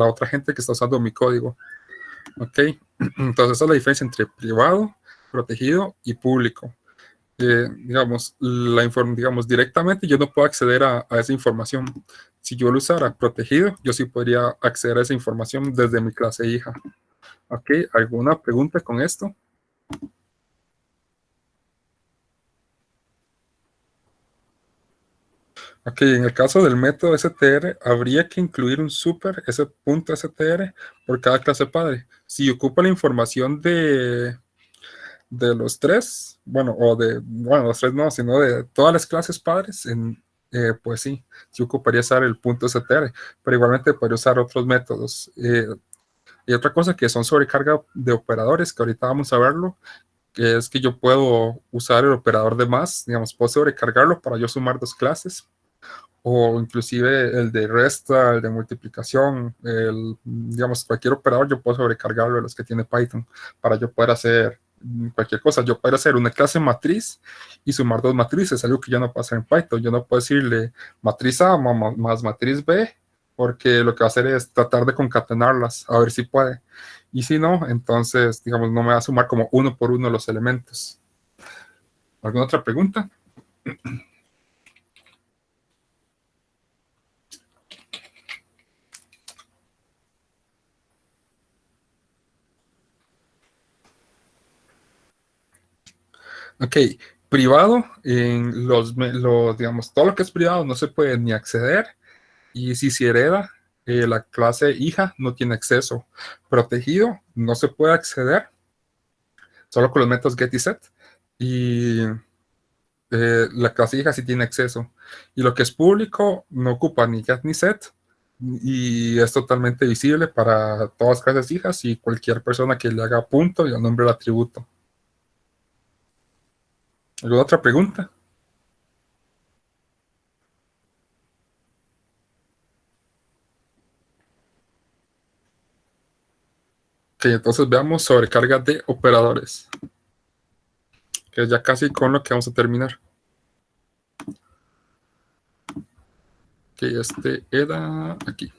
otra gente que está usando mi código. Ok, entonces esa es la diferencia entre privado, protegido y público. Digamos, digamos, directamente yo no puedo acceder a esa información. Si yo lo usara protegido, yo sí podría acceder a esa información desde mi clase hija. Ok, ¿alguna pregunta con esto? Ok, en el caso del método STR, habría que incluir un super, ese punto STR, por cada clase padre. Si ocupa la información de los tres, bueno, los tres no, sino de todas las clases padres, pues sí ocuparía usar el punto STR, pero igualmente podría usar otros métodos. Y otra cosa que son sobrecarga de operadores, que ahorita vamos a verlo, que es que yo puedo usar el operador de más, digamos, puedo sobrecargarlo para yo sumar dos clases, o inclusive el de resta, el de multiplicación, digamos, cualquier operador yo puedo sobrecargarlo de los que tiene Python para yo poder hacer cualquier cosa. Yo puedo hacer una clase matriz y sumar dos matrices, algo que ya no pasa en Python. Yo no puedo decirle matriz A más matriz B, porque lo que va a hacer es tratar de concatenarlas, a ver si puede. Y si no, entonces, digamos, no me va a sumar como uno por uno los elementos. ¿Alguna otra pregunta? Ok, privado, digamos, todo lo que es privado no se puede ni acceder, y si se hereda, la clase hija no tiene acceso. Protegido, no se puede acceder, solo con los métodos get y set, y la clase hija sí tiene acceso. Y lo que es público no ocupa ni get ni set, y es totalmente visible para todas las clases hijas y cualquier persona que le haga punto y el nombre del atributo. ¿Alguna otra pregunta? Ok, entonces veamos sobrecarga de operadores, que es ya casi con lo que vamos a terminar. Que este era aquí.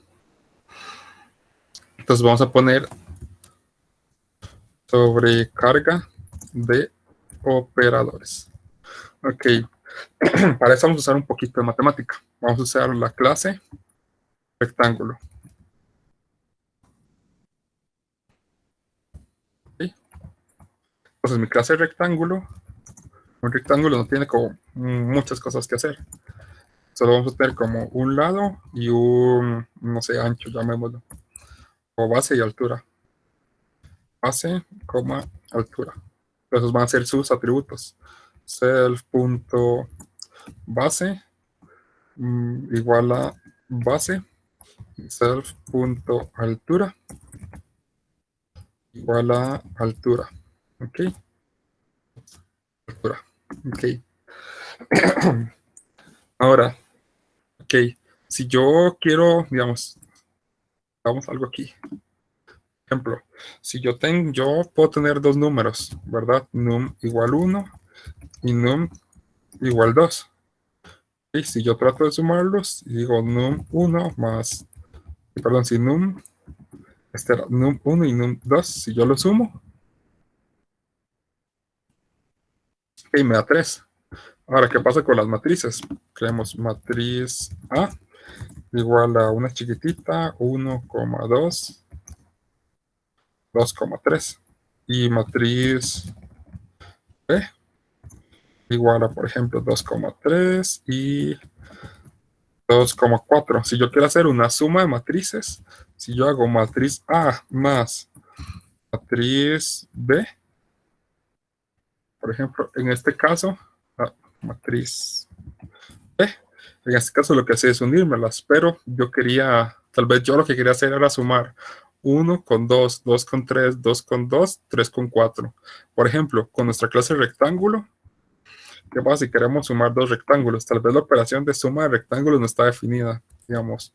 Entonces vamos a poner sobrecarga de operadores. Ok, para eso vamos a usar un poquito de matemática. Vamos a usar la clase rectángulo. ¿Sí? Entonces mi clase rectángulo, un rectángulo no tiene como muchas cosas que hacer. Solo vamos a tener como un lado y un, no sé, ancho, llamémoslo. O base y altura. Base, coma, altura. Esos van a ser sus atributos. Self.base igual a base, self.altura igual a altura. Ok. Altura. Ok. Ahora, ok. Si yo quiero, digamos, vamos a algo aquí. Ejemplo, si yo puedo tener dos números, ¿verdad? Num igual 1 y num igual 2. Y si yo trato de sumarlos, y digo num 1 más, perdón, si num, este era num 1 y num 2, si yo lo sumo, ok, me da 3. Ahora, ¿qué pasa con las matrices? Creemos matriz A igual a una chiquitita, 1,2, 2,3. Y matriz B igual a, por ejemplo, 2,3 y 2,4. Si yo quiero hacer una suma de matrices, si yo hago matriz A más matriz B, por ejemplo, en este caso, matriz B, en este caso lo que hace es unírmelas, pero tal vez yo lo que quería hacer era sumar 1 con 2, 2 con 3, 2 con 2, 3 con 4. Por ejemplo, con nuestra clase rectángulo, ¿Qué pasa si queremos sumar dos rectángulos? Tal vez la operación de suma de rectángulos no está definida, digamos,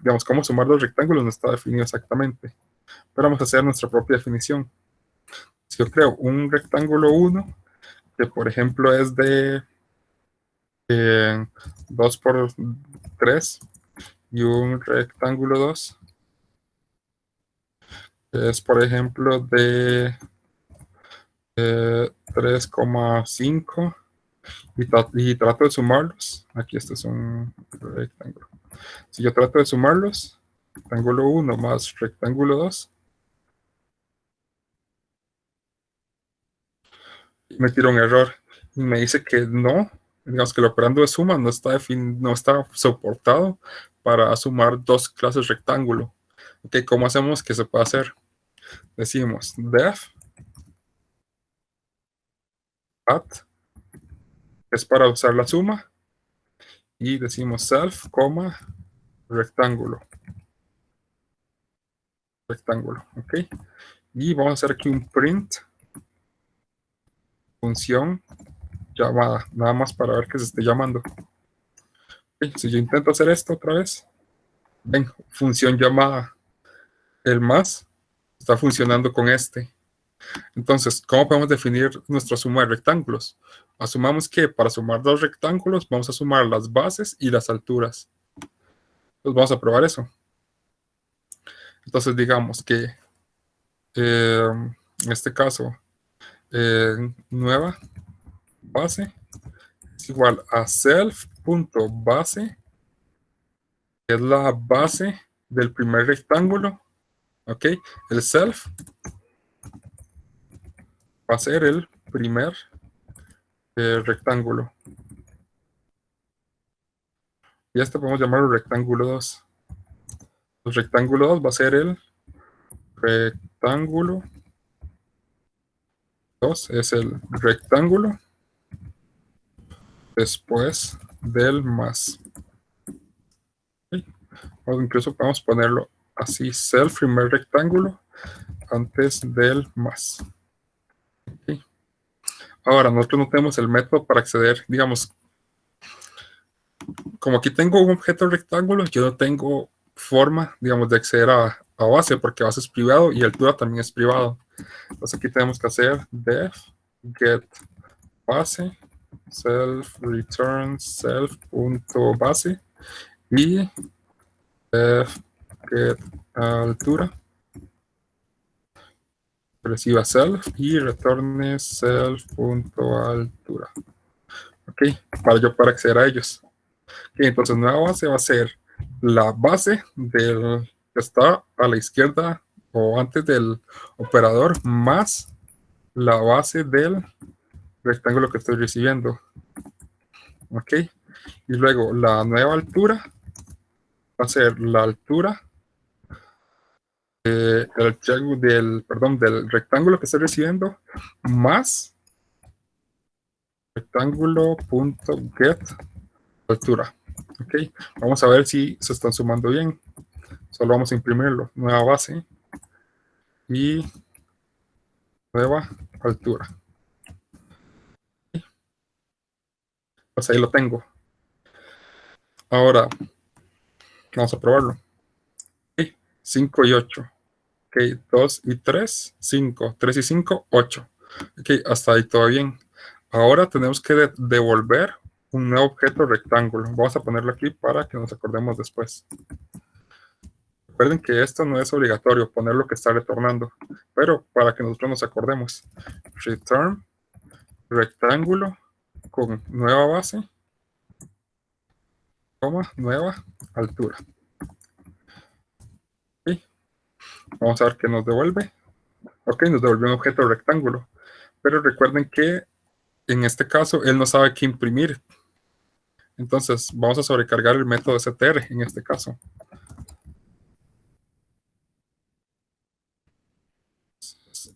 digamos, cómo sumar dos rectángulos no está definido exactamente, pero vamos a hacer nuestra propia definición. Si yo creo un rectángulo 1, que por ejemplo es de 2 por 3, y un rectángulo 2, que es por ejemplo de 3,5, y trato de sumarlos. Aquí este es un rectángulo. Si yo trato de sumarlos, rectángulo 1 más rectángulo 2, me tira un error y me dice que no, digamos que el operando de suma no está soportado para sumar dos clases rectángulo. Ok, ¿cómo hacemos que se pueda hacer? Decimos def at, es para usar la suma, y decimos self, rectángulo, ok. Y vamos a hacer aquí un print, función llamada, nada más para ver que se esté llamando. Okay, si yo intento hacer esto otra vez, ven, función llamada, el más está funcionando con este. Entonces, ¿cómo podemos definir nuestra suma de rectángulos? Asumamos que para sumar dos rectángulos vamos a sumar las bases y las alturas. Pues vamos a probar eso. Entonces digamos que en este caso nueva base es igual a self.base, que es la base del primer rectángulo. Ok, el self va a ser el primer rectángulo. Y este podemos llamarlo rectángulo 2. El rectángulo 2 va a ser el rectángulo 2, es el rectángulo después del más. ¿Okay? O incluso podemos ponerlo así, self primer rectángulo antes del más. ¿Okay? Ahora, nosotros no tenemos el método para acceder, digamos, como aquí tengo un objeto rectángulo, yo no tengo forma, digamos, de acceder a base, porque base es privado y altura también es privado. Entonces aquí tenemos que hacer def get base self return self.base y def get altura, reciba self y retorne self.altura. Ok, para acceder a ellos. Okay, entonces nueva base va a ser la base del que está a la izquierda o antes del operador más la base del rectángulo que estoy recibiendo. Ok, y luego la nueva altura va a ser la altura del rectángulo que estoy recibiendo más rectángulo.get altura. Ok, vamos a ver si se están sumando bien. Solo vamos a imprimirlo, nueva base y nueva altura. Pues ahí lo tengo. Ahora vamos a probarlo. Okay, 5 y 8. Ok, 2 y 3, 5. 3 y 5, 8. Ok, hasta ahí todo bien. Ahora tenemos que devolver un nuevo objeto rectángulo. Vamos a ponerlo aquí para que nos acordemos después. Recuerden que esto no es obligatorio poner lo que está retornando, pero para que nosotros nos acordemos. Return rectángulo con nueva base, nueva altura. Okay. Vamos a ver qué nos devuelve. Ok, nos devolvió un objeto rectángulo. Pero recuerden que en este caso él no sabe qué imprimir. Entonces vamos a sobrecargar el método str en este caso.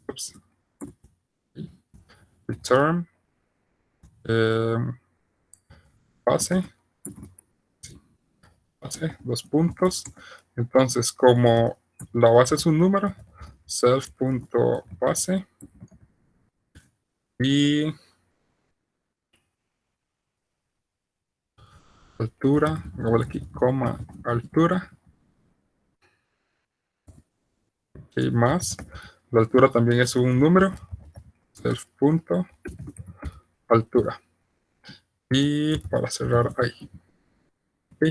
Ups. Return base, dos puntos. Entonces, como la base es un número, self.base y altura, igual aquí, coma, altura, y más, la altura también es un número, self punto, altura, y para cerrar ahí, ok,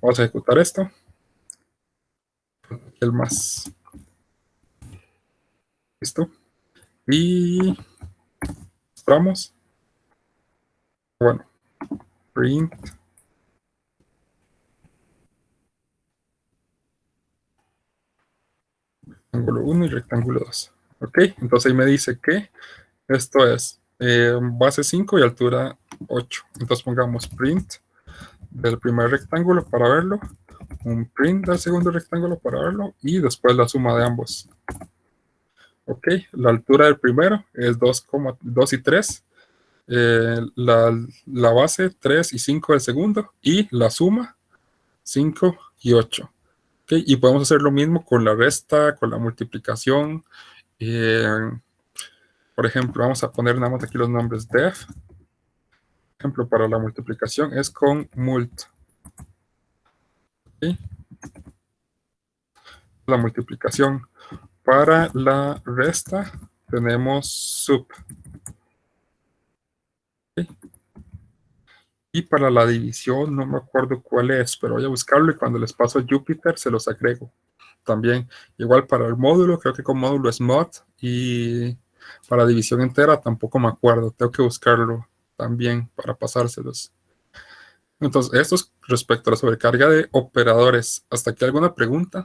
vamos a ejecutar esto, el más, listo, y mostramos, bueno, print, rectángulo 1 y rectángulo 2, ok, entonces ahí me dice que esto es base 5 y altura 8. Entonces pongamos print del primer rectángulo para verlo, un print del segundo rectángulo para verlo y después la suma de ambos. Ok, la altura del primero es 2,2 y 3. La base 3 y 5 del segundo y la suma 5 y 8. Okay, y podemos hacer lo mismo con la resta, con la multiplicación. Por ejemplo, vamos a poner nada más aquí los nombres def. Ejemplo, para la multiplicación es con mult. ¿Sí? La multiplicación. Para la resta tenemos sub. ¿Sí? Y para la división no me acuerdo cuál es, pero voy a buscarlo y cuando les paso a Jupyter se los agrego. También, igual para el módulo, creo que con módulo es mod y para división entera tampoco me acuerdo. Tengo que buscarlo también para pasárselos. Entonces, esto es respecto a la sobrecarga de operadores. ¿Hasta aquí alguna pregunta?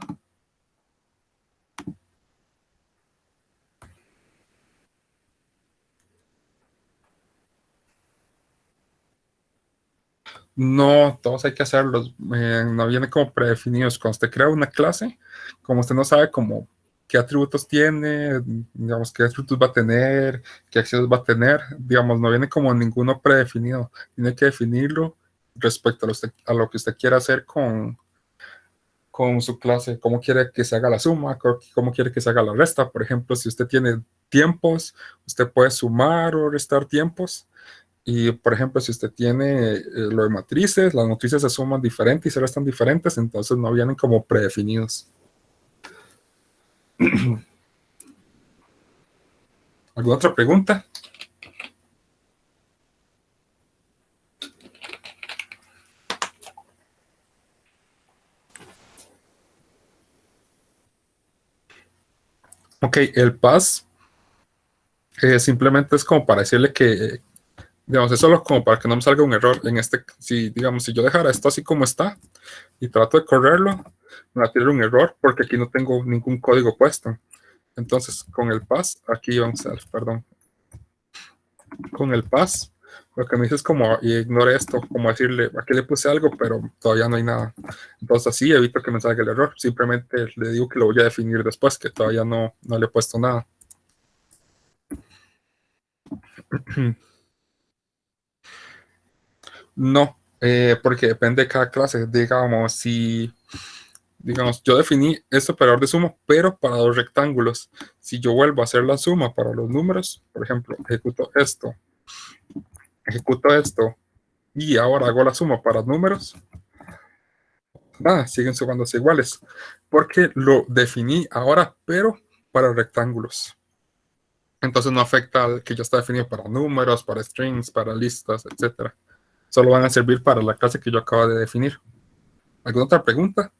No, todos hay que hacerlos. No viene como predefinidos. Cuando usted crea una clase, como usted no sabe cómo qué atributos tiene, digamos, qué atributos va a tener, qué acciones va a tener, digamos, no viene como ninguno predefinido. Tiene que definirlo respecto a lo que usted quiera hacer con su clase, cómo quiere que se haga la suma, cómo quiere que se haga la resta. Por ejemplo, si usted tiene tiempos, usted puede sumar o restar tiempos. Y, por ejemplo, si usted tiene lo de matrices, las matrices se suman diferentes y se restan diferentes, entonces no vienen como predefinidos. ¿Alguna otra pregunta? Ok, el pass simplemente es como para decirle que, digamos, es solo como para que no me salga un error. Si, digamos, si yo dejara esto así como está y trato de correrlo, me va a tirar un error porque aquí no tengo ningún código puesto. Entonces, con el pass, aquí vamos a ver, perdón, con el pass, lo que me dice es como ignore esto, como decirle, aquí le puse algo, pero todavía no hay nada. Entonces así evito que me salga el error. Simplemente le digo que lo voy a definir después, que todavía no le he puesto nada. No, porque depende de cada clase. Digamos, yo definí este operador de suma, pero para dos rectángulos. Si yo vuelvo a hacer la suma para los números, por ejemplo, ejecuto esto, y ahora hago la suma para números, nada, siguen sumándose iguales, porque lo definí ahora, pero para rectángulos. Entonces no afecta al que ya está definido para números, para strings, para listas, etc. Solo van a servir para la clase que yo acabo de definir. ¿Alguna otra pregunta?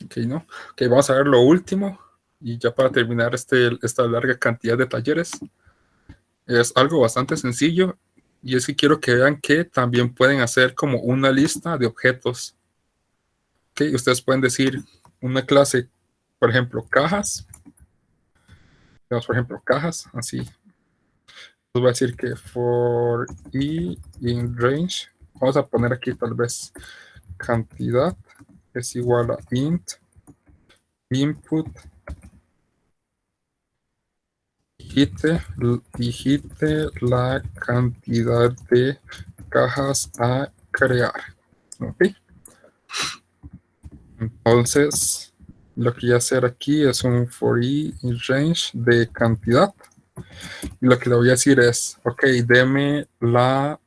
Ok, ¿no? Ok, vamos a ver lo último. Y ya para terminar esta larga cantidad de talleres, es algo bastante sencillo. Y es que quiero que vean que también pueden hacer como una lista de objetos. Ok, ustedes pueden decir una clase, por ejemplo, cajas. Por ejemplo, cajas, así. Les voy a decir que for i in range, vamos a poner aquí tal vez cantidad es igual a int input digite la cantidad de cajas a crear. ¿Ok? Entonces, Lo que voy a hacer aquí es un for i in range de cantidad. Y lo que le voy a decir es, ok, deme la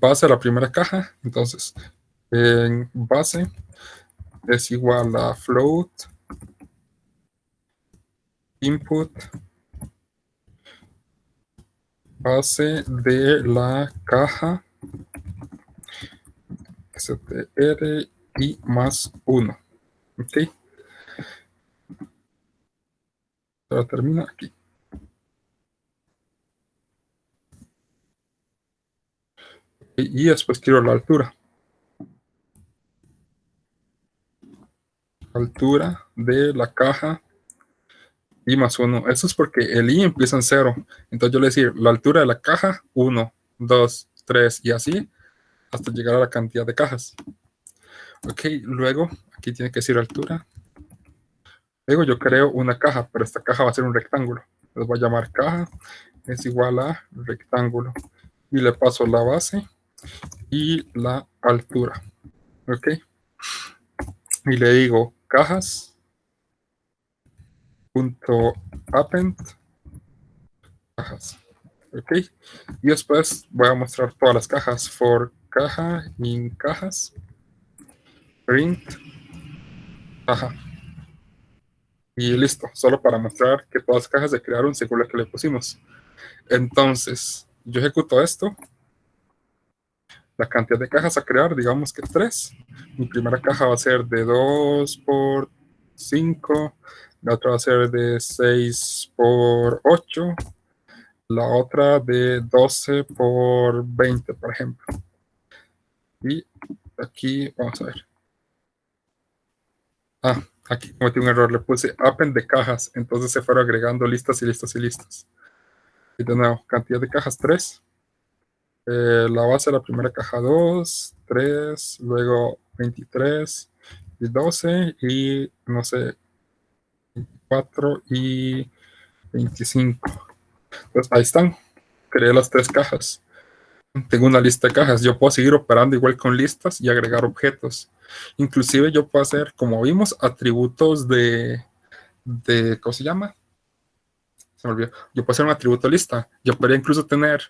base a la primera caja. Entonces, en base es igual a float input base de la caja str y más 1. Ok, ahora termina aquí. Y después quiero la altura. Altura de la caja y más 1. Eso es porque el i empieza en 0. Entonces yo le decir la altura de la caja, 1, 2, 3 y así hasta llegar a la cantidad de cajas. Ok, luego aquí tiene que decir altura. Luego yo creo una caja, pero esta caja va a ser un rectángulo. Les voy a llamar caja es igual a rectángulo. Y le paso la base y la altura. Ok. Y le digo cajas punto append cajas. Ok. Y después voy a mostrar todas las cajas. For caja in cajas. Print caja. Y listo. Solo para mostrar que todas las cajas se crearon según lo que le pusimos. Entonces, yo ejecuto esto. La cantidad de cajas a crear, digamos que 3. Mi primera caja va a ser de 2 por 5. La otra va a ser de 6 por 8. La otra de 12 por 20, por ejemplo. Y aquí, vamos a ver. Aquí cometí un error. Le puse append de cajas. Entonces se fueron agregando listas y listas y listas. Y de nuevo, cantidad de cajas 3. La base de la primera caja 2, 3, luego 23 y 12 y no sé, 24 y 25. Entonces ahí están, creé las 3 cajas. Tengo una lista de cajas, yo puedo seguir operando igual con listas y agregar objetos. Inclusive yo puedo hacer, como vimos, atributos ¿cómo se llama? Se me olvidó. Yo puedo hacer un atributo lista. Yo podría incluso tener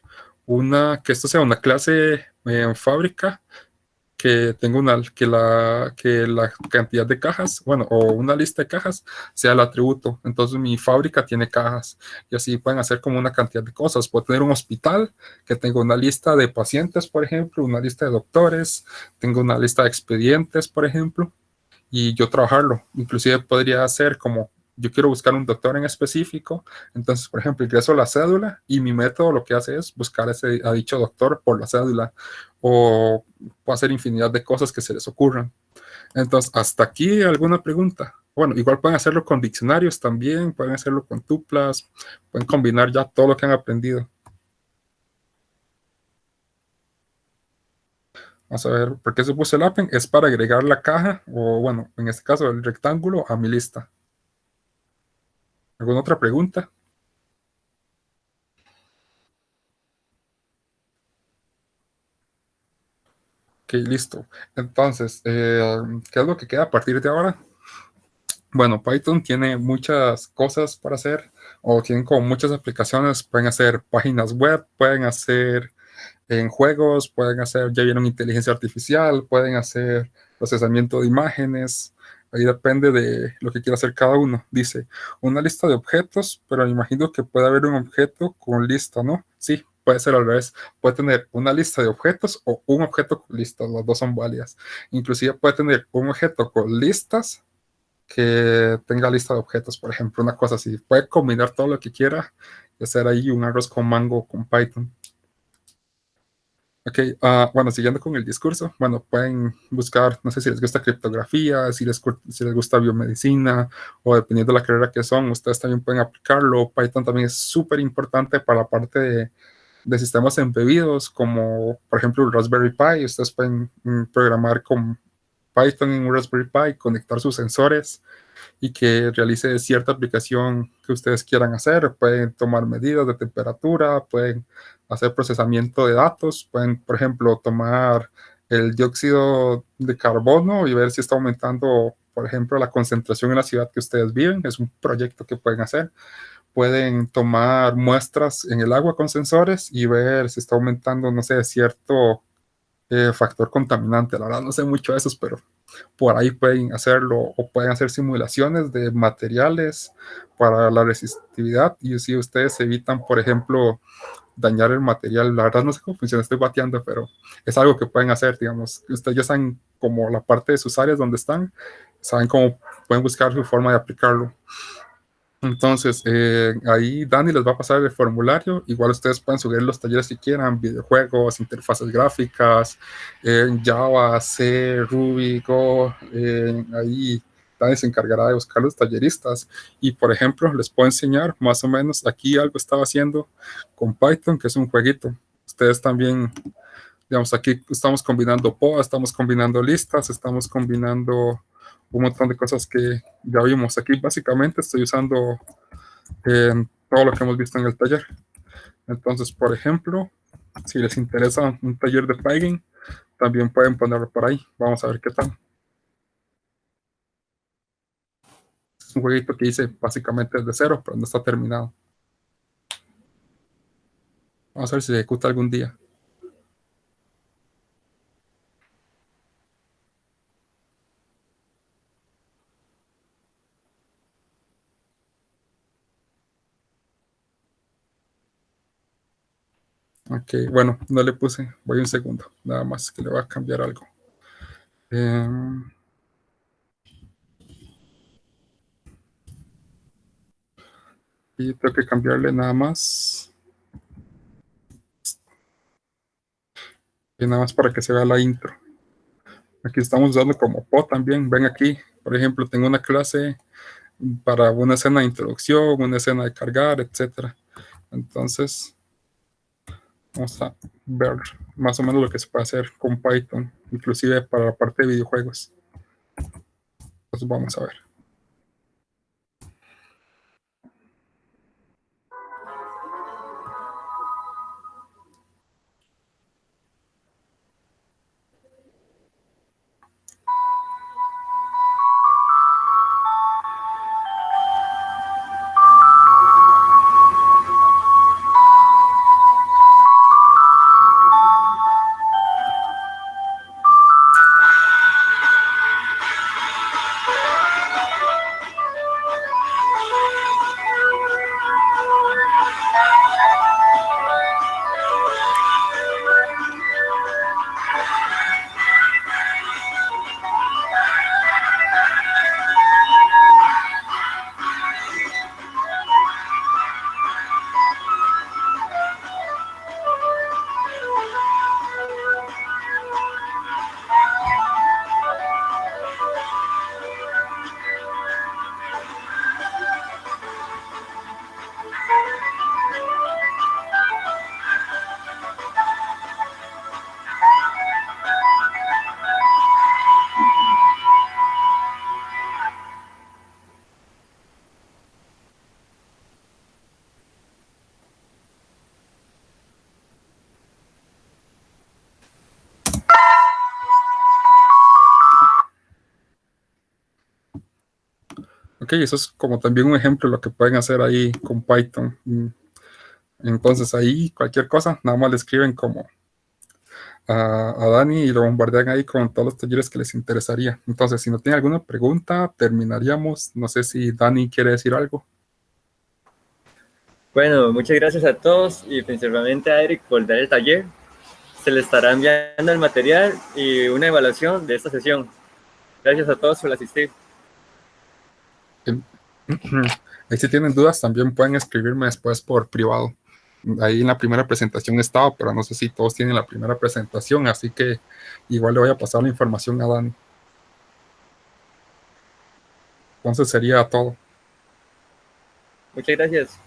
que esto sea una clase en fábrica que tenga que la cantidad de cajas, bueno, o una lista de cajas sea el atributo. Entonces mi fábrica tiene cajas y así pueden hacer como una cantidad de cosas. Puedo tener un hospital que tenga una lista de pacientes, por ejemplo, una lista de doctores, tengo una lista de expedientes, por ejemplo, y yo trabajarlo. Inclusive podría hacer como yo quiero buscar un doctor en específico, entonces, por ejemplo, ingreso la cédula y mi método lo que hace es buscar a dicho doctor por la cédula o puedo hacer infinidad de cosas que se les ocurran. Entonces, hasta aquí alguna pregunta. Bueno, igual pueden hacerlo con diccionarios también, pueden hacerlo con tuplas, pueden combinar ya todo lo que han aprendido. Vamos a ver, ¿por qué se puso el append? Es para agregar la caja, o bueno, en este caso el rectángulo, a mi lista. ¿Alguna otra pregunta? Ok, listo. Entonces, ¿qué es lo que queda a partir de ahora? Bueno, Python tiene muchas cosas para hacer, o tienen como muchas aplicaciones. Pueden hacer páginas web, pueden hacer en juegos, pueden hacer, ya vieron inteligencia artificial, pueden hacer procesamiento de imágenes. Ahí depende de lo que quiera hacer cada uno. Dice, una lista de objetos, pero me imagino que puede haber un objeto con lista, ¿no? Sí, puede ser al revés. Puede tener una lista de objetos o un objeto con listas. Las dos son válidas. Inclusive puede tener un objeto con listas que tenga lista de objetos, por ejemplo, una cosa así. Puede combinar todo lo que quiera y hacer ahí un arroz con mango con Python. Ok, bueno, siguiendo con el discurso, bueno, pueden buscar, no sé si les gusta criptografía, si les gusta biomedicina, o dependiendo de la carrera que son, ustedes también pueden aplicarlo. Python también es súper importante para la parte de sistemas embebidos, como por ejemplo el Raspberry Pi. Ustedes pueden programar con Python en un Raspberry Pi, conectar sus sensores y que realice cierta aplicación que ustedes quieran hacer. Pueden tomar medidas de temperatura, pueden hacer procesamiento de datos, pueden, por ejemplo, tomar el dióxido de carbono y ver si está aumentando por ejemplo, la concentración en la ciudad que ustedes viven, es un proyecto que pueden hacer. Pueden tomar muestras en el agua con sensores y ver si está aumentando, no sé, cierto factor contaminante. La verdad no sé mucho de esos, pero por ahí pueden hacerlo, o pueden hacer simulaciones de materiales para la resistividad, y si ustedes evitan, por ejemplo, dañar el material. La verdad no sé cómo funciona, estoy bateando, pero es algo que pueden hacer, digamos. Ustedes ya saben como la parte de sus áreas donde están, saben cómo pueden buscar su forma de aplicarlo. Entonces, ahí Dani les va a pasar el formulario. Igual ustedes pueden subir los talleres que quieran, videojuegos, interfaces gráficas, Java, C, Ruby, Go. Ahí Dani se encargará de buscar los talleristas. Y, por ejemplo, les puedo enseñar más o menos, aquí algo estaba haciendo con Python, que es un jueguito. Ustedes también, digamos, aquí estamos combinando POA, estamos combinando listas, estamos combinando un montón de cosas que ya vimos. Aquí básicamente estoy usando todo lo que hemos visto en el taller. Entonces, por ejemplo, si les interesa un taller de Python, también pueden ponerlo por ahí. Vamos a ver qué tal. Es un jueguito que hice básicamente desde cero, pero no está terminado. Vamos a ver si se ejecuta algún día. Ok, bueno, no le puse. Voy un segundo, nada más que le voy a cambiar algo. Y tengo que cambiarle nada más. Y nada más para que se vea la intro. Aquí estamos usando como PO también. Ven aquí, por ejemplo, tengo una clase para una escena de introducción, una escena de cargar, etcétera. Entonces, vamos a ver más o menos lo que se puede hacer con Python, inclusive para la parte de videojuegos. Entonces, vamos a ver. Ok, eso es como también un ejemplo de lo que pueden hacer ahí con Python. Entonces ahí cualquier cosa, nada más le escriben como a Dani y lo bombardean ahí con todos los talleres que les interesaría. Entonces, si no tiene alguna pregunta, terminaríamos. No sé si Dani quiere decir algo. Bueno, muchas gracias a todos y principalmente a Eric por dar el taller. Se le estará enviando el material y una evaluación de esta sesión. Gracias a todos por asistir. Ahí si tienen dudas también pueden escribirme después por privado. Ahí en la primera presentación estaba, pero no sé si todos tienen la primera presentación, así que igual le voy a pasar la información a Dani. Entonces sería todo. Muchas gracias.